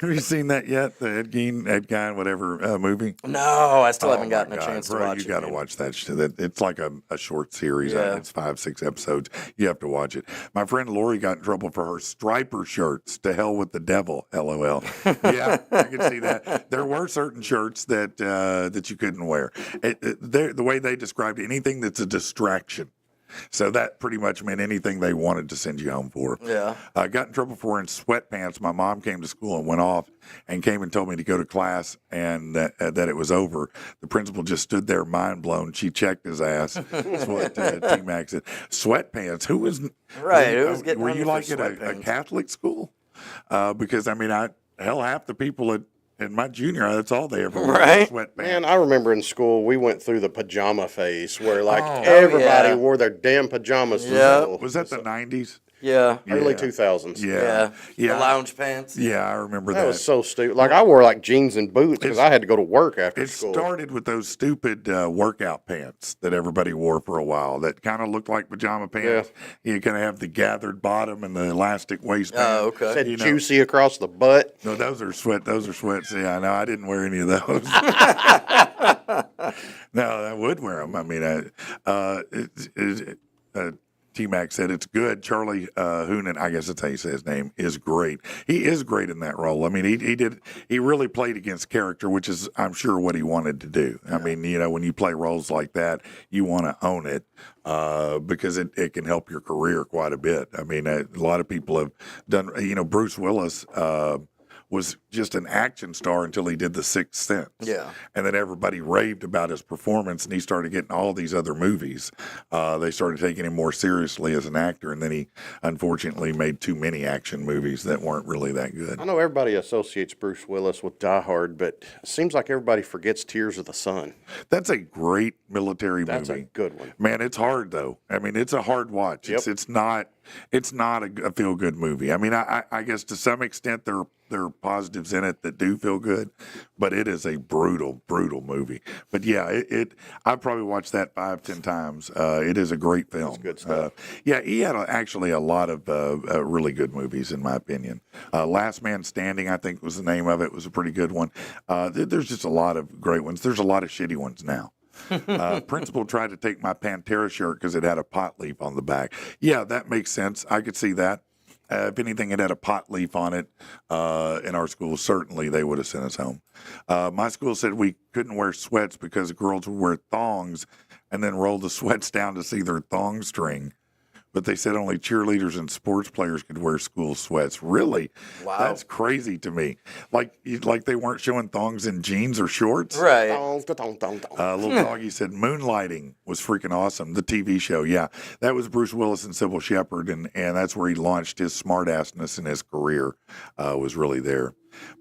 Have you seen that yet? The Ed Gein, whatever movie? No, I still Oh haven't my gotten a God, chance to bro, watch you it. got to man. watch that shit. It's like a short series. Yeah. It's 5-6 episodes. You have to watch it. My friend Lori got in trouble for her striper shirts. To hell with the devil. LOL. Yeah, I can see that. There were certain shirts that you couldn't wear. The way they described it, anything that's a distraction. So that pretty much meant anything they wanted to send you home for. Yeah. I got in trouble for wearing sweatpants. My mom came to school and went off and came and told me to go to class and that it was over. The principal just stood there mind blown. She checked his ass. That's what T-Mac said. Sweatpants. Who was Right, who was getting Were on you you for like at a sweatpants? Catholic school? Because I mean, half the people in my junior high, that's all they ever wore. Right. Sweatpants. Man, I remember in school we went through the pajama phase where like Oh. everybody yeah. wore their damn pajamas. to Yep. school. Was that the 90s? Yeah. Early Yeah. 2000s? Yeah. The lounge pants. Yeah, I remember That was so stupid. Like I wore like jeans and boots because I had to go to work after It school. started with those stupid workout pants that everybody wore for a while that kind of looked like pajama pants. You kind of have the gathered bottom and the elastic waistband. Oh, okay. Said you know. juicy across the butt. No, those are sweats. Yeah, no, I didn't wear any of those. No, I would wear them. I mean, T-Mac said it's good. Charlie Hoonan, I guess that's how you say his name, is great. He is great in that role. I mean, he really played against character, which is, I'm sure, what he wanted to do. I mean, you know, when you play roles like that, you want to own it because it can help your career quite a bit. I mean, a lot of people have done, you know, Bruce Willis was just an action star until he did The Sixth Sense. Yeah. And then everybody raved about his performance, and he started getting all these other movies. They started taking him more seriously as an actor, and then he unfortunately made too many action movies that weren't really that good. I know everybody associates Bruce Willis with Die Hard, but it seems like everybody forgets Tears of the Sun. That's a great military That's movie. a good one. Man, it's hard though. I mean, it's a hard watch. Yep. It's not a feel good movie. I mean, I guess to some extent there are positives in it that do feel good, but it is a brutal movie. But yeah, I've probably watched that 5-10 times. It is a great film. It's good stuff. Yeah, he had actually a lot of really good movies in my opinion. Last Man Standing, I think was the name of it. Was a pretty good one. There's just a lot of great ones. There's a lot of shitty ones now. Principal tried to take my Pantera shirt because it had a pot leaf on the back. Yeah, that makes sense. I could see that. If anything, it had a pot leaf on it in our school. Certainly, they would have sent us home. My school said we couldn't wear sweats because girls would wear thongs and then roll the sweats down to see their thong string. But they said only cheerleaders and sports players could wear school sweats. Really? Wow. That's crazy to me. Like they weren't showing thongs in jeans or shorts? Right. Little Doggy said Moonlighting was freaking awesome. The TV show, yeah. That was Bruce Willis and Sybil Shepherd, and that's where he launched his smartassness in his career, was really there.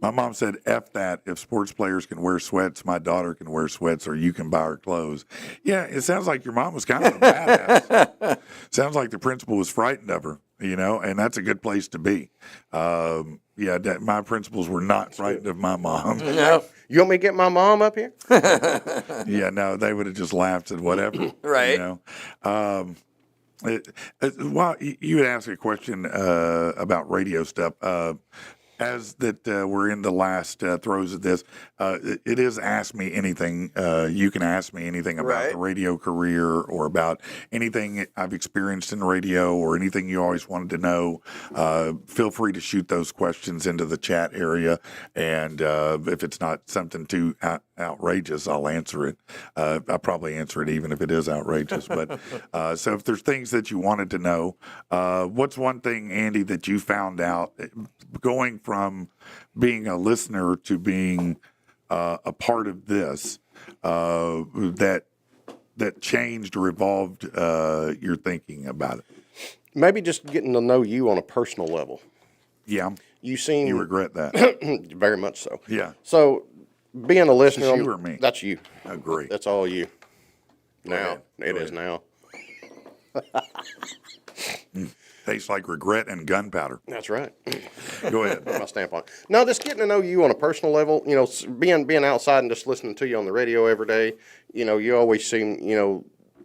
My mom said, F that. If sports players can wear sweats, my daughter can wear sweats, or you can buy her clothes. Yeah, it sounds like your mom was kind of a badass. Sounds like the principal was frightened of her, you know, and that's a good place to be. My principals were not frightened of my mom. No. You want me to get my mom up here? Yeah, no, they would have just laughed at whatever. Right. You know? Well, you had asked a question about radio stuff. As that we're in the last throes of this, it is Ask Me Anything. You can ask me anything about Right. the radio career or about anything I've experienced in radio or anything you always wanted to know. Feel free to shoot those questions into the chat area. And if it's not something too outrageous, I'll answer it. I'll probably answer it even if it is outrageous. But so if there's things that you wanted to know, what's one thing, Andy, that you found out going from being a listener to being a part of this that changed or evolved your thinking about it? Maybe just getting to know you on a personal level. Yeah, You seem you regret that. very much so. Yeah, So being a listener, Is this you or me? That's you. agree. That's all you. Now ahead. it is now. Tastes like regret and gunpowder. That's right. Go ahead. My stamp on it. No, just getting to know you on a personal level. You know, being outside and just listening to you on the radio every day. You know, you always seem, you know,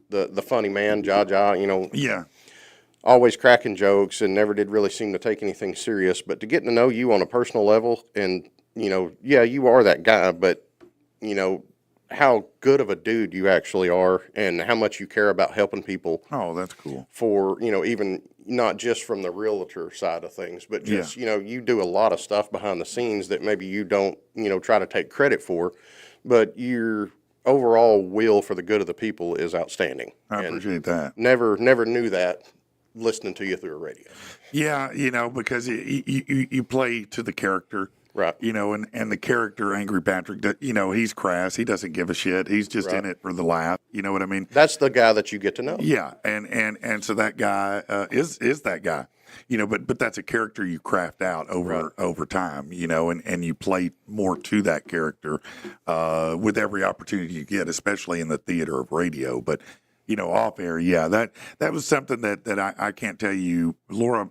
the funny man, Ja. You know, Yeah, always cracking jokes and never did really seem to take anything serious. But to get to know you on a personal level and, yeah, you are that guy, but, how good of a dude you actually are and how much you care about helping people Oh, that's cool. for, even not just from the realtor side of things, but just, you do a lot of stuff behind the scenes that maybe you don't, try to take credit for, but your overall will for the good of the people is outstanding. I And appreciate that. never knew that listening to you through a radio. Yeah, because you play to the character. Right. And the character, Angry Patrick, he's crass. He doesn't give a shit. He's just in it for the laugh. You know what I mean? That's the guy that you get to know. Yeah, and so that guy is that guy. But that's a character you craft out over time. And you play more to that character with every opportunity you get, especially in the theater of radio. But off air, yeah, that was something that I can't tell you. Laura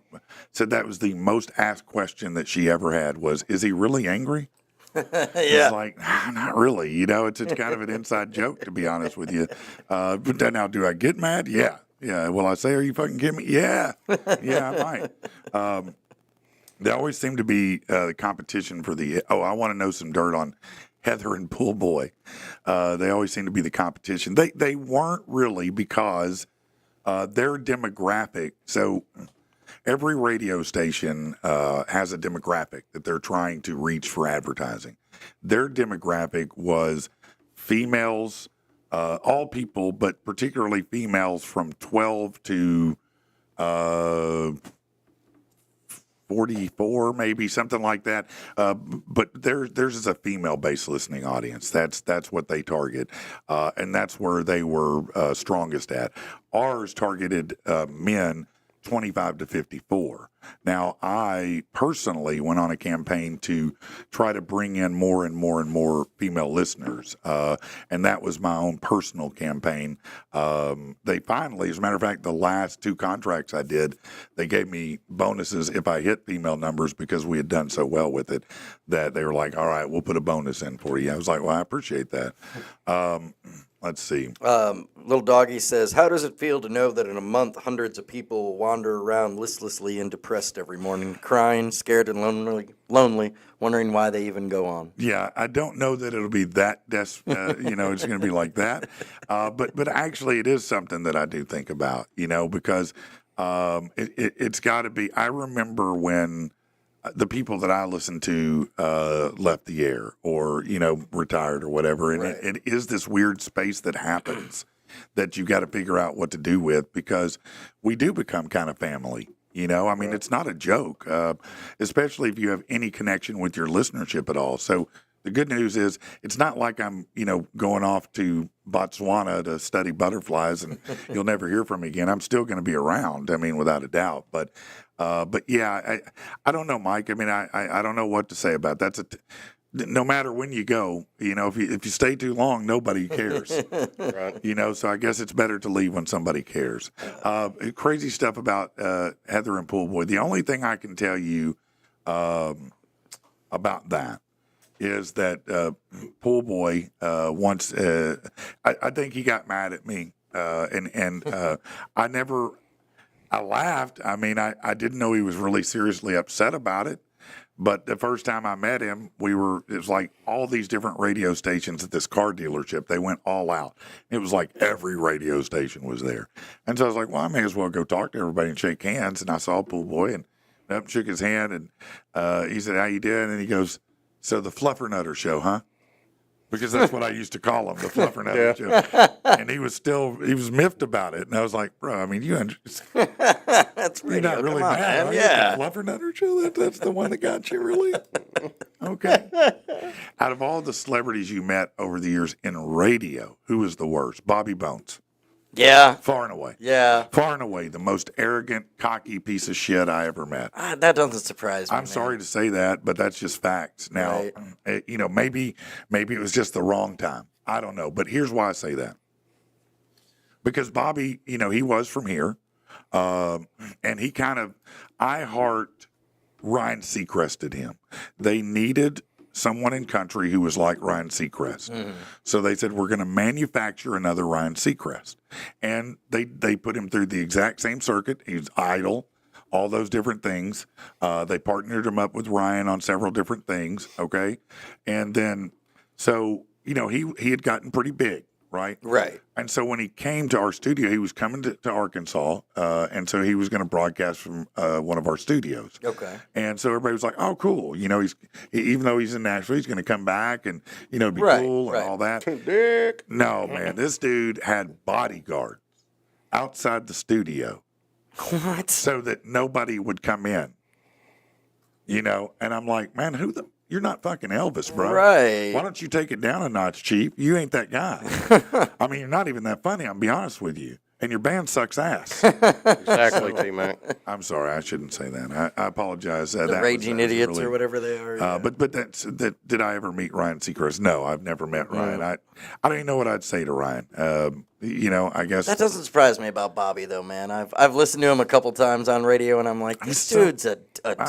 said that was the most asked question that she ever had was, is he really angry? Yeah. It's like, not really. It's kind of an inside joke, to be honest with you. But then now, do I get mad? Yeah. Yeah. Will I say, are you fucking kidding me? Yeah. Yeah, I might. There always seemed to be the competition for I want to know some dirt on Heather and Pool Boy. They always seem to be the competition. They weren't really, because their demographic. So every radio station has a demographic that they're trying to reach for advertising. Their demographic was females, all people, but particularly females from 12 to 44, maybe something like that. But theirs is a female-based listening audience. That's what they target, and that's where they were strongest at. Ours targeted men 25 to 54. Now, I personally went on a campaign to try to bring in more and more and more female listeners, and that was my own personal campaign. They finally, as a matter of fact, the last 2 contracts I did, they gave me bonuses if I hit female numbers because we had done so well with it that they were like, all right, we'll put a bonus in for you. I was like, well, I appreciate that. Let's see. Little Doggy says, how does it feel to know that in a month hundreds of people wander around listlessly and depressed every morning, crying, scared and lonely, wondering why they even go on? Yeah, I don't know that it'll be that it's going to be like that. But actually it is something that I do think about, because it's got to be. I remember when the people that I listened to left the air or, retired or whatever. And Right. it is this weird space that happens that you got to figure out what to do with, because we do become kind of family. I mean, It's not a joke, especially if you have any connection with your listenership at all. So the good news is it's not like I'm, going off to Botswana to study butterflies and you'll never hear from me again. I'm still going to be around. I mean, without a doubt. But yeah, I don't know, Mike. I mean, I don't know what to say about that. No matter when you go, if you stay too long, nobody cares. Right. So I guess it's better to leave when somebody cares. Crazy stuff about Heather and Pool Boy. The only thing I can tell you about that is that Pool Boy once, I think he got mad at me, and I laughed. I mean, I didn't know he was really seriously upset about it. But the first time I met him, it was like all these different radio stations at this car dealership. They went all out. It was like every radio station was there. And so I was like, well, I may as well go talk to everybody and shake hands. And I saw Pool Boy and up and shook his hand. And he said, how you doing? And he goes, so the Fluffernutter Show, huh? Because that's what I used to call him, the Fluffernutter Show. And he was miffed about it. And I was like, bro, I mean, That's you're not really Come on, mad, man. are you? Yeah. The Fluffernutter Show? That's the one that got you, really? Okay. Out of all the celebrities you met over the years in radio, who was the worst? Bobby Bones. Yeah. Far and away. Yeah. Far and away, the most arrogant, cocky piece of shit I ever met. That doesn't surprise me. I'm sorry to say that, but that's just facts. Now, Right. Maybe it was just the wrong time. I don't know. But here's why I say that. Because Bobby, he was from here. And he kind of, I heart Ryan Seacrested him. They needed someone in country who was like Ryan Seacrest. So they said, we're going to manufacture another Ryan Seacrest. And they put him through the exact same circuit. He's Idol, all those different things. They partnered him up with Ryan on several different things, okay? And then, so, you know, he had gotten pretty big, right? Right. And so when he came to our studio, he was coming to Arkansas, and so he was going to broadcast from one of our studios. Okay. And so everybody was like, "Oh, cool! You know, even though he's in Nashville, he's going to come back, and you know, be Right, cool and right. all that." Dick. No, man, this dude had bodyguards outside the studio What? so that nobody would come in. You know, and I'm like, man, you're not fucking Elvis, bro. Right. Why don't you take it down a notch, Chief? You ain't that guy. I mean, you're not even that funny, I'll be honest with you. And your band sucks ass. Exactly, T-Mac. I'm sorry, I shouldn't say that. I apologize. The Raging Idiots or whatever they are. yeah. But did I ever meet Ryan Seacrest? No, I've never met Ryan. I don't even know what I'd say to Ryan. You know, I guess That doesn't surprise me about Bobby, though, man. I've listened to him a couple times on radio, and I'm like, this dude's a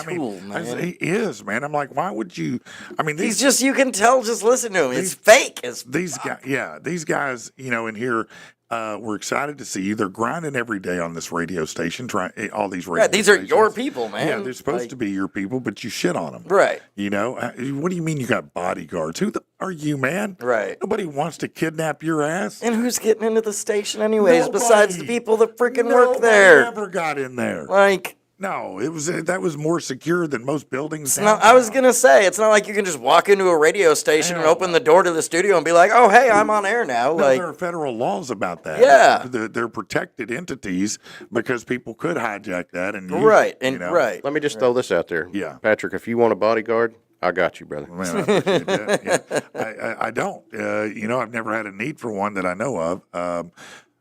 tool, man. He is, man. I'm like, why would you? I mean, He's just, you can tell, just listen to him. It's fake. these guys, these guys, you know, in here. We're excited to see you. They're grinding every day on this radio station, trying all these radio. Right, these are stations. your people, man. Yeah, they're supposed to be your people, but you shit on them. Right. You know, what do you mean you got bodyguards? Who are you, man? Right. Nobody wants to kidnap your ass. And who's getting into the station anyways, Nobody. besides the people that freaking work Nobody there? Never got in there. Like, No, that was more secure than most buildings. it's not, I was going to say, it's not like you can just walk into a radio station and open the door to the studio and be like, oh, hey, I'm on air now. No, Like, there are federal laws about that. Yeah. They're protected entities because people could hijack that and use right, it, and you know? right. Let me just throw this out there. Yeah. Patrick, if you want a bodyguard, I got you, brother. Man, I appreciate that. Yeah. I don't. You know, I've never had a need for one that I know of.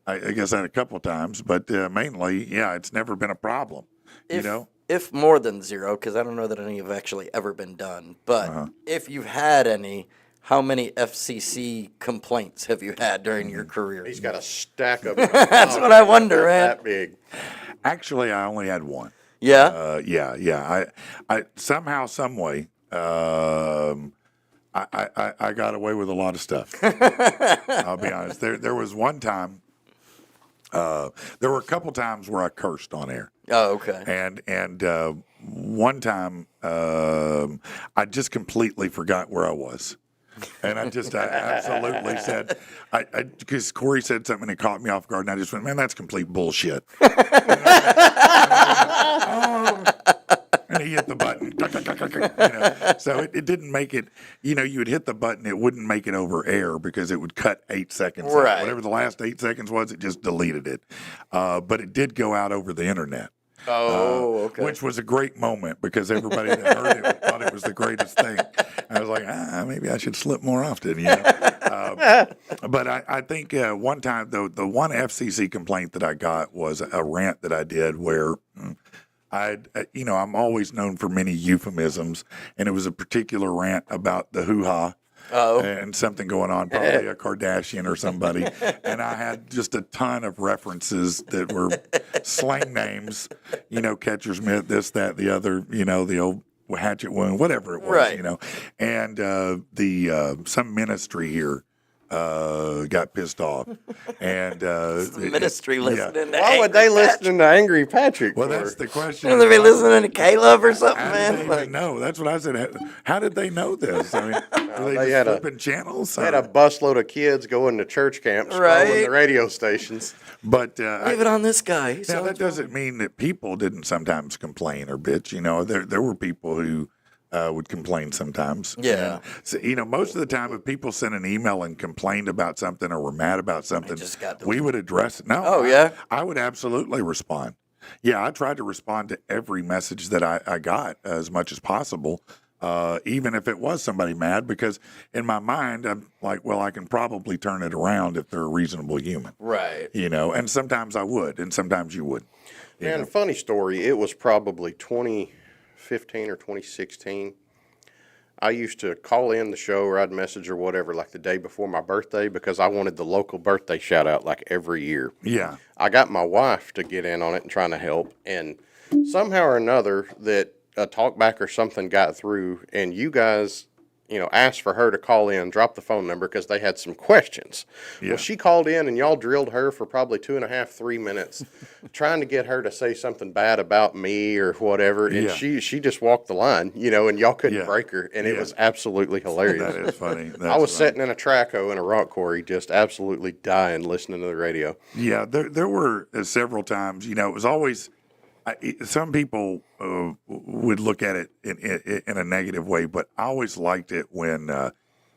I guess I had a couple of times, but mainly, yeah, it's never been a problem. You know? If more than zero, because I don't know that any have actually ever been done, but if you've had any, how many FCC complaints have you had during your career? He's got a stack of That's what I wonder, man. That big. Actually, I only had one. Yeah? Yeah. I somehow, some way, I got away with a lot of stuff. I'll be honest. There was one time. There were a couple times where I cursed on air. Oh, okay. And one time I just completely forgot where I was. And I absolutely said, because Corey said something that caught me off guard, and I just went, man, that's complete bullshit. And he hit the button. You know, so it didn't make it, you know, you would hit the button, it wouldn't make it over air because it would cut 8 seconds out. Right. Whatever the last 8 seconds was, it just deleted it. But it did go out over the internet. Oh, okay. Which was a great moment because everybody that heard it thought it was the greatest thing. I was like, maybe I should slip more often, you know. But I think one time, the one FCC complaint that I got was a rant that I did where I'm always known for many euphemisms, and it was a particular rant about the hoo-ha. And something going on, probably a Kardashian or somebody. And I had just a ton of references that were slang names, you know, catcher's mitt, this, that, the other, you know, the old hatchet wound, whatever it was, Right. you know. And some ministry here got pissed off. And Ministry listening to Why would they listen to Angry Patrick? Well, for? that's the question. Should they be listening to Caleb or something, How did they man? even Like, know? That's what I said. How did they know this? I mean, were they they just had a- flipping channels? They had a busload of kids going to church camps, Right. scrolling the radio stations. But leave it on this guy. He now, that sounds doesn't mean that people didn't sometimes complain or bitch. You know, there were people who would complain sometimes. Yeah. And, so, you know, most of the time, if people sent an email and complained about something or were mad about something, just got we would address it. No. Oh, yeah? I would absolutely respond. Yeah, I tried to respond to every message that I got as much as possible. Even if it was somebody mad, because in my mind, I'm like, well, I can probably turn it around if they're a reasonable human. Right. You know, and sometimes I would, and sometimes you wouldn't. You And know? a funny story, it was probably 2015 or 2016. I used to call in the show or I'd message or whatever like the day before my birthday because I wanted the local birthday shout out like every year. Yeah. I got my wife to get in on it and trying to help, and somehow or another that a talkback or something got through, and you guys asked for her to call in, drop the phone number because they had some questions. Yeah. Well, she called in and y'all drilled her for probably 2.5, 3 minutes trying to get her to say something bad about me or whatever. And Yeah. she just walked the line, and y'all couldn't Yeah. break her. And it Yeah. was absolutely hilarious. That is funny. I was That's funny. sitting in a track hoe in a rock quarry just absolutely dying listening to the radio. Yeah, there were several times. It was always some people would look at it in a negative way, but I always liked it when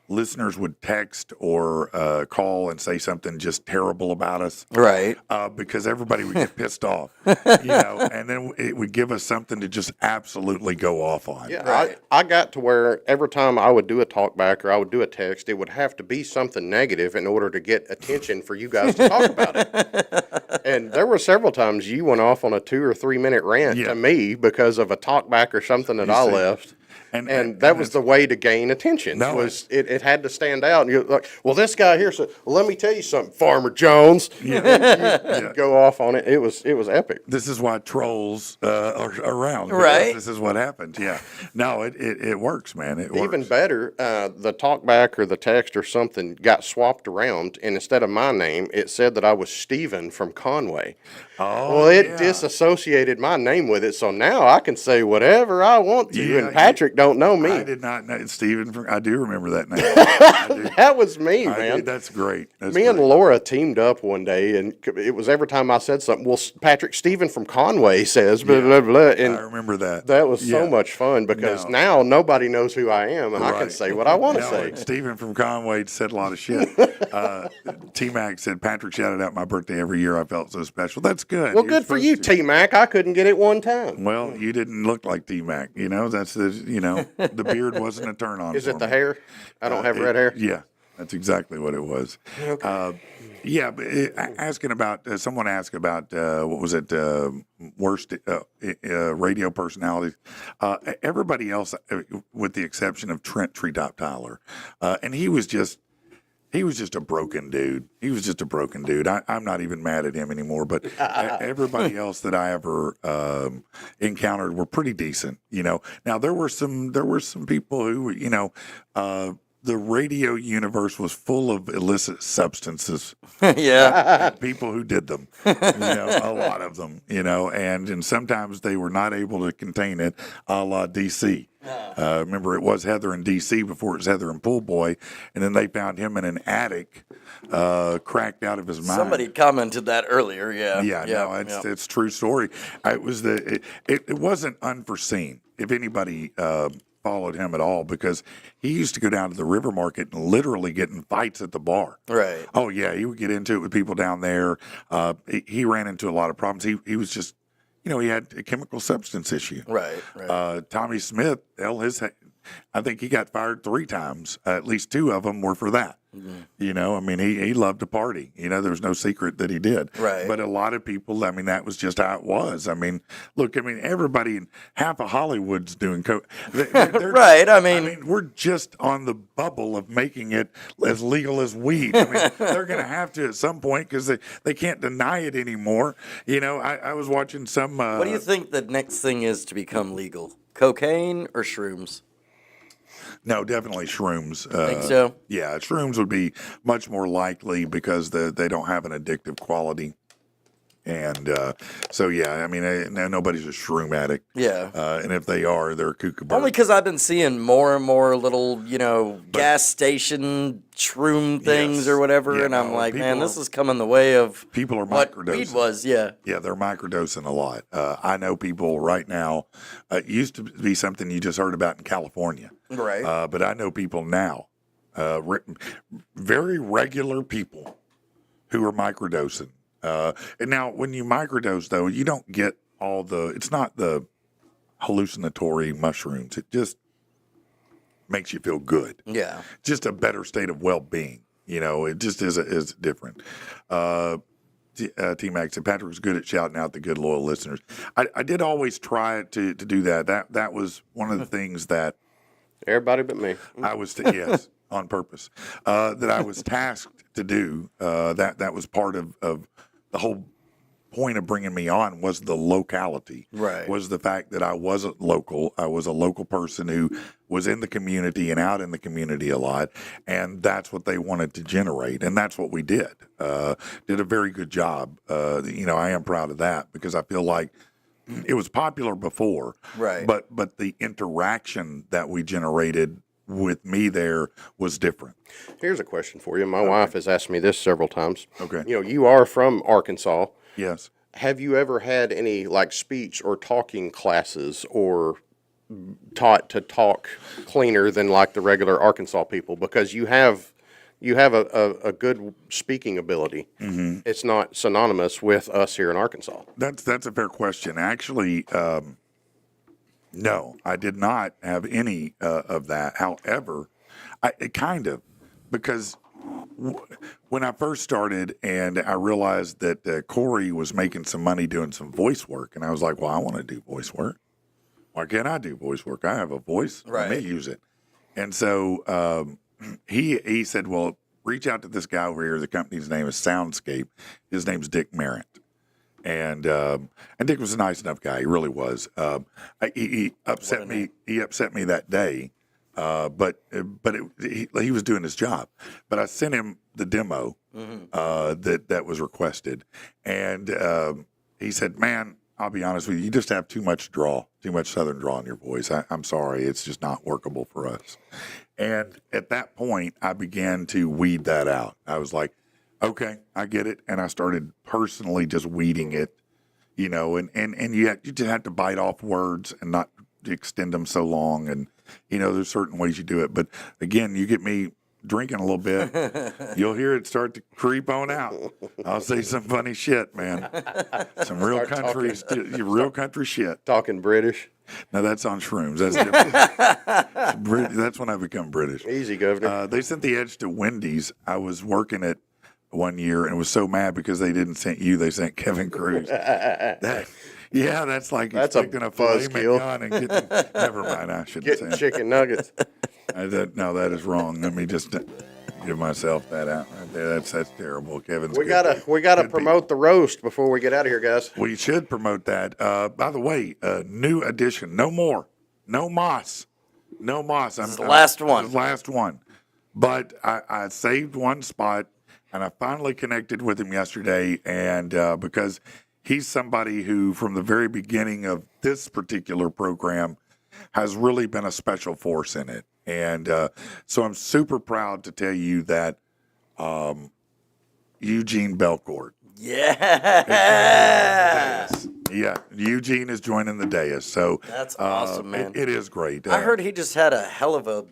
listeners would text or call and say something just terrible about us, Right. because everybody would get pissed off, and then it would give us something to just absolutely go off on. Yeah, Right. I got to where every time I would do a talk back or I would do a text, it would have to be something negative in order to get attention for you guys to talk about it. And there were several times you went off on a 2 or 3 minute rant Yeah. to me because of a talk back or something that I see. left. And that was the way to gain attention. No, It had to stand out. And you're like, well, this guy here said, well, let me tell you something, Farmer Jones. Yeah. You'd go off on it. It was epic. This is why trolls are around. because Right. This is what happens. Yeah. No, it works, man. It works. Even better, the talkback or the text or something got swapped around, and instead of my name, it said that I was Stephen from Conway. Oh, Well, it yeah. disassociated my name with it, so now I can say whatever I want to, Yeah, and Patrick don't know me. I did not know Stephen. I do remember that name. I do. That was me, I man. do. That's great. That's Me and great. Laura teamed up one day, and it was every time I said something. Well, Patrick, Stephen from Conway says blah blah blah, and I remember that. that was so Yeah. much fun because No. now nobody knows who I am, and I can Right. say what I want to No, say. and Stephen from Conway said a lot of shit. T-Mac said, Patrick shouted out my birthday every year. I felt so special. That's good. Well, You're good for you, supposed to. T-Mac. I couldn't get it one time. Well, you didn't look like T-Mac. That's the beard wasn't a turn on. Is for it the me. hair? I don't have red hair. Yeah, that's exactly what it was. Yeah, but asking about someone asked about what was it? Worst radio personalities. Everybody else, with the exception of Trent Treetop Tyler, and he was just a broken dude. He was just a broken dude. I'm not even mad at him anymore. But everybody else that I ever encountered were pretty decent. Now there were some people who the radio universe was full of illicit substances. Yeah. People who did them, a lot of them, and sometimes they were not able to contain it, a la DC. Remember, it was Heather in DC before it was Heather in Pool Boy, and then they found him in an attic, cracked out of his mind. Somebody commented that earlier. Yeah. Yeah, no, it's a true story. It wasn't unforeseen. If anybody followed him at all, because he used to go down to the river market and literally get in fights at the bar. Right. Oh yeah, he would get into it with people down there. He ran into a lot of problems. He was just, he had a chemical substance issue. Right. Right. Tommy Smith, I think he got fired 3 times. At least 2 of them were for that. Mm-hmm. He loved to party. There was no secret that he did. Right. But a lot of people, that was just how it was. Look, everybody in half of Hollywood's doing coke. Right. We're just on the bubble of making it as legal as weed. They're going to have to at some point because they can't deny it anymore. I was watching some. What do you think the next thing is to become legal? Cocaine or shrooms? No, definitely shrooms. Think so? Yeah, shrooms would be much more likely because they don't have an addictive quality. And so, yeah, nobody's a shroom addict. Yeah. And if they are, they're kookaburra. Only because I've been seeing more and more little, gas station shroom things Yes. or whatever, Yeah, and I'm no, like, man, people this is coming the way of people are what microdosing. weed was. Yeah. Yeah, they're microdosing a lot. I know people right now. It used to be something you just heard about in California. Right. But I know people now, very regular people who are microdosing. And now when you microdose, though, you don't get it's not the hallucinatory mushrooms. It just makes you feel good. Yeah. Just a better state of well-being. It just is different. T-Mac said Patrick was good at shouting out the good, loyal listeners. I did always try to do that. That was one of the things that Everybody but me. I was, yes, on purpose, that I was tasked to do. That was part of the whole point of bringing me on was the locality. Right. Was the fact that I wasn't local. I was a local person who was in the community and out in the community a lot, and that's what they wanted to generate, and that's what we did. Did a very good job. I am proud of that because I feel like it was popular before, Right. But the interaction that we generated with me there was different. Here's a question for you. My wife has asked me this several times. Okay. You are from Arkansas. Yes. Have you ever had any like speech or talking classes or taught to talk cleaner than like the regular Arkansas people? Because you have a good speaking ability. Mm-hmm. It's not synonymous with us here in Arkansas. That's a fair question. Actually, no, I did not have any of that. However, because when I first started and I realized that Corey was making some money doing some voice work, and I was like, well, I want to do voice work. Why can't I do voice work? I have a voice. Let me use it. And so he said, well, reach out to this guy over here. The company's name is Soundscape. His name's Dick Merritt. And Dick was a nice enough guy. He really was. He upset me. He upset me that day. But he was doing his job. But I sent him the demo that was requested, and he said, "Man, I'll be honest with you. You just have too much Southern drawl in your voice. I'm sorry, it's just not workable for us." And at that point, I began to weed that out. I was like, "Okay, I get it," and I started personally just weeding it, and you just have to bite off words and not extend them so long, and there's certain ways you do it. But again, you get me drinking a little bit, you'll hear it start to creep on out. I'll say some funny shit, man. Some real real country shit. Talking British. Now that's on shrooms. That's different. That's when I become British. Easy, Governor. They sent the Edge to Wendy's. I was working it one year and was so mad because they didn't send you. They sent Kevin Cruz. That's like expecting a filet mignon and getting. Never mind. I shouldn't say Getting chicken nuggets. No, that is wrong. Let me just give myself that out right there. That's terrible. Kevin's. We gotta promote the roast before we get out of here, guys. We should promote that. By the way, new edition. No more. No moss. No moss. This is the last one. This is the last one. But I saved one spot, and I finally connected with him yesterday, and because he's somebody who, from the very beginning of this particular program, has really been a special force in it. And so I'm super proud to tell you that Eugene Belcourt. Yeah. Yeah, Eugene is joining the dais. So that's awesome, man. It is great. I heard he just had a hell of a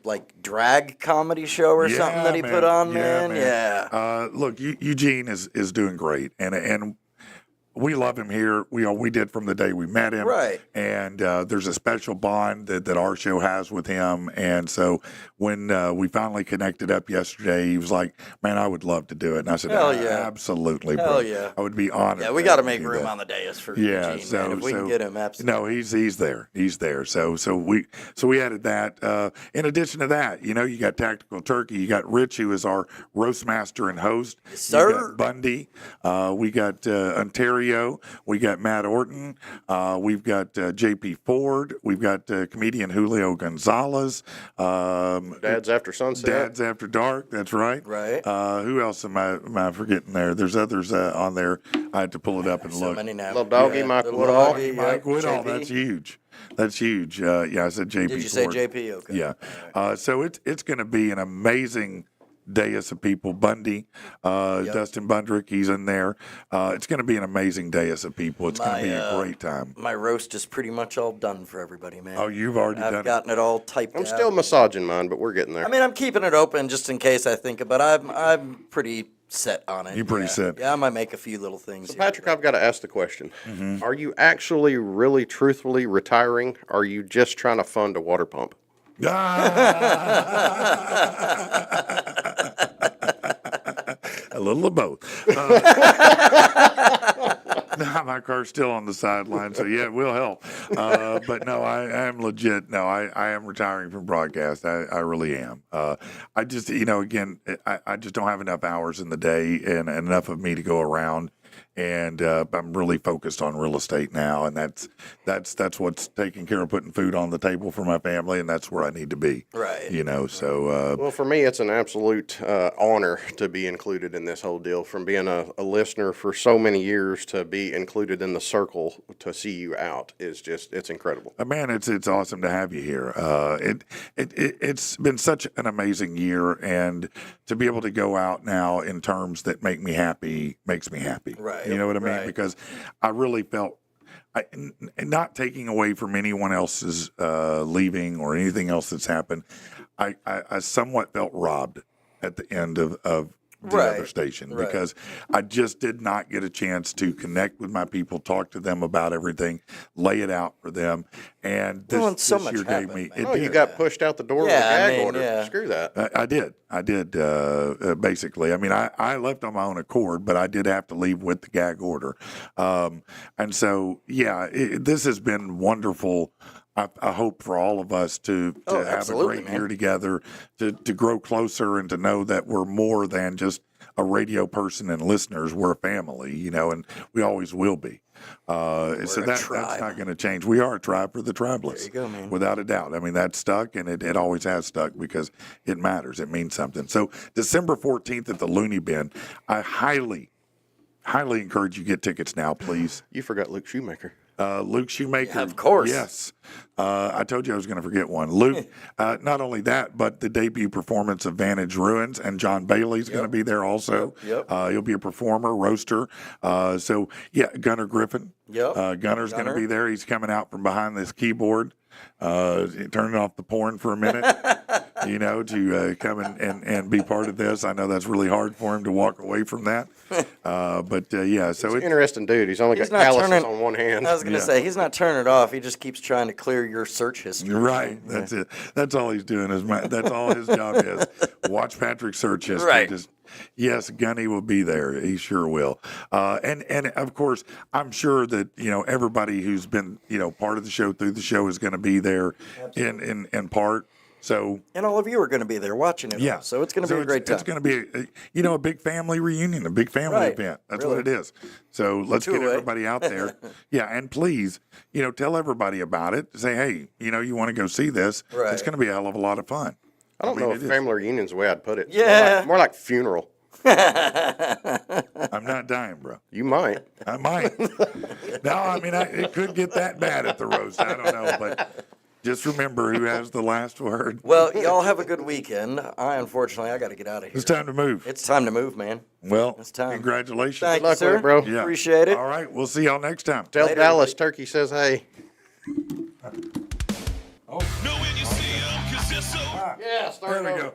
drag comedy show or something that he put on, man. Yeah. Look, Eugene is doing great, and we love him here. We did from the day we met him. Right. And there's a special bond that our show has with him. And so when we finally connected up yesterday, he was like, "Man, I would love to do it." And I said, "Hell yeah. Absolutely, Hell bro. yeah. I would be honored." Yeah, we got to make room on the dais for Eugene, so, man. If we can get him, absolutely. No, he's there. He's there. So we added that. In addition to that, you got Tactical Turkey. You got Rich, who is our roast master and host. Yes, sir. You got Bundy. We got Ontario. We got Matt Orton. We've got J.P. Ford. We've got comedian Julio Gonzalez. Dad's After Sunset. Dad's After Dark. That's right. Right. Who else am I forgetting there? There's others on there. I had to pull it up and So look. many now. Little Doggy, Mike Woodall. Mike Woodall. JP. That's huge. That's huge. I said J.P. Did you say Ford. JP? Okay. Yeah. So it's going to be an amazing dais of people. Bundy, Dustin Bundrick, he's in there. It's going to be an amazing dais of people. It's going to be a great time. My roast is pretty much all done for everybody, man. Oh, you've already done I've it. gotten it all typed out. I'm still massaging mine, but we're getting there. I mean, I'm keeping it open just in case I think about it. I'm pretty set on it. You're pretty set. Yeah, I might make a few little things. So Patrick, I've got to ask the question. Mm-hmm. Are you actually really truthfully retiring? Or are you just trying to fund a water pump? A little of both. My car's still on the sideline, so yeah, it will help. But no, I am legit. No, I am retiring from broadcast. I really am. I just, again, I just don't have enough hours in the day and enough of me to go around. and I'm really focused on real estate now, and that's what's taking care of putting food on the table for my family, and that's where I need to be. Right. So Well, for me, it's an absolute honor to be included in this whole deal. From being a listener for so many years to be included in the circle to see you out is it's incredible. Man, it's awesome to have you here. It's been such an amazing year, and to be able to go out now in terms that make me happy makes me happy. Right. You know what I mean? Right. Because I really felt, not taking away from anyone else's leaving or anything else that's happened, I somewhat felt robbed at the end of the Right, other station right. because I just did not get a chance to connect with my people, talk to them about everything, lay it out for them. And this, Well, and so this much year gave happened, me. man. Oh, you got pushed out the door with a Yeah, I gag mean, order. yeah. Screw that. I did, basically. I mean, I left on my own accord, but I did have to leave with the gag order. And so, yeah, this has been wonderful. I hope for all of us to have a absolutely, great man. year together, to grow closer and to know that we're more than just a radio person and listeners. We're a family, and we always will be. So a that's tribe. not going to change. We are a tribe for the tribeless. There you go, man. Without a doubt. I mean, that's stuck, and it always has stuck because it matters. It means something. So December 14th at the Looney Bin, I highly encourage you get tickets now, please. You forgot Luke Shoemaker. Luke Shoemaker. Yeah, of course. Yes. I told you I was going to forget one. Luke, not only that, but the debut performance of Vantage Ruins, and John Bailey's going to be there also. Yep. He'll be a performer, roaster. So, yeah, Gunnar Griffin. Yep. Gunner's going to Gunnar. be there. He's coming out from behind this keyboard, turning off the porn for a minute, to come and be part of this. I know that's really hard for him to walk away from that. But yeah, so He's an interesting dude. He's only got He's not calluses turning- on one hand. I was going to say, he's not turning it off. He just keeps trying to clear your search history. Right, that's it. That's all he's doing. That's all his job is. Watch Patrick's search history. Right. Yes, Gunny will be there. He sure will. And of course, I'm sure that everybody who's been part of the show through the show is going to be there in part. So And all of you are going to be there watching it. yeah, all. So it's going to be a great time. It's going to be a big family reunion, a big family Right, event. That's really. what it is. So let's get Two-way. everybody out there. Yeah, and please, tell everybody about it. Say, hey, you want to go see this? Right. It's going to be a hell of a lot of fun. I don't know if it is. family reunion's the way I'd put it. It's Yeah. more like funeral. I'm not dying, bro. You might. I might. No, I mean, it could get that bad at the roast. I don't know, but just remember who has the last word. Well, y'all have a good weekend. Unfortunately, I got to get out of here. It's time to move. It's time to move, man. Well, it's time. congratulations. Thank luck you, with sir. it, bro. Yeah. Appreciate it. All right, we'll see y'all next time. Tell Later, Dallas everybody. Turkey says hey. Know when you see 'em, 'cause they're so Yeah, There we go.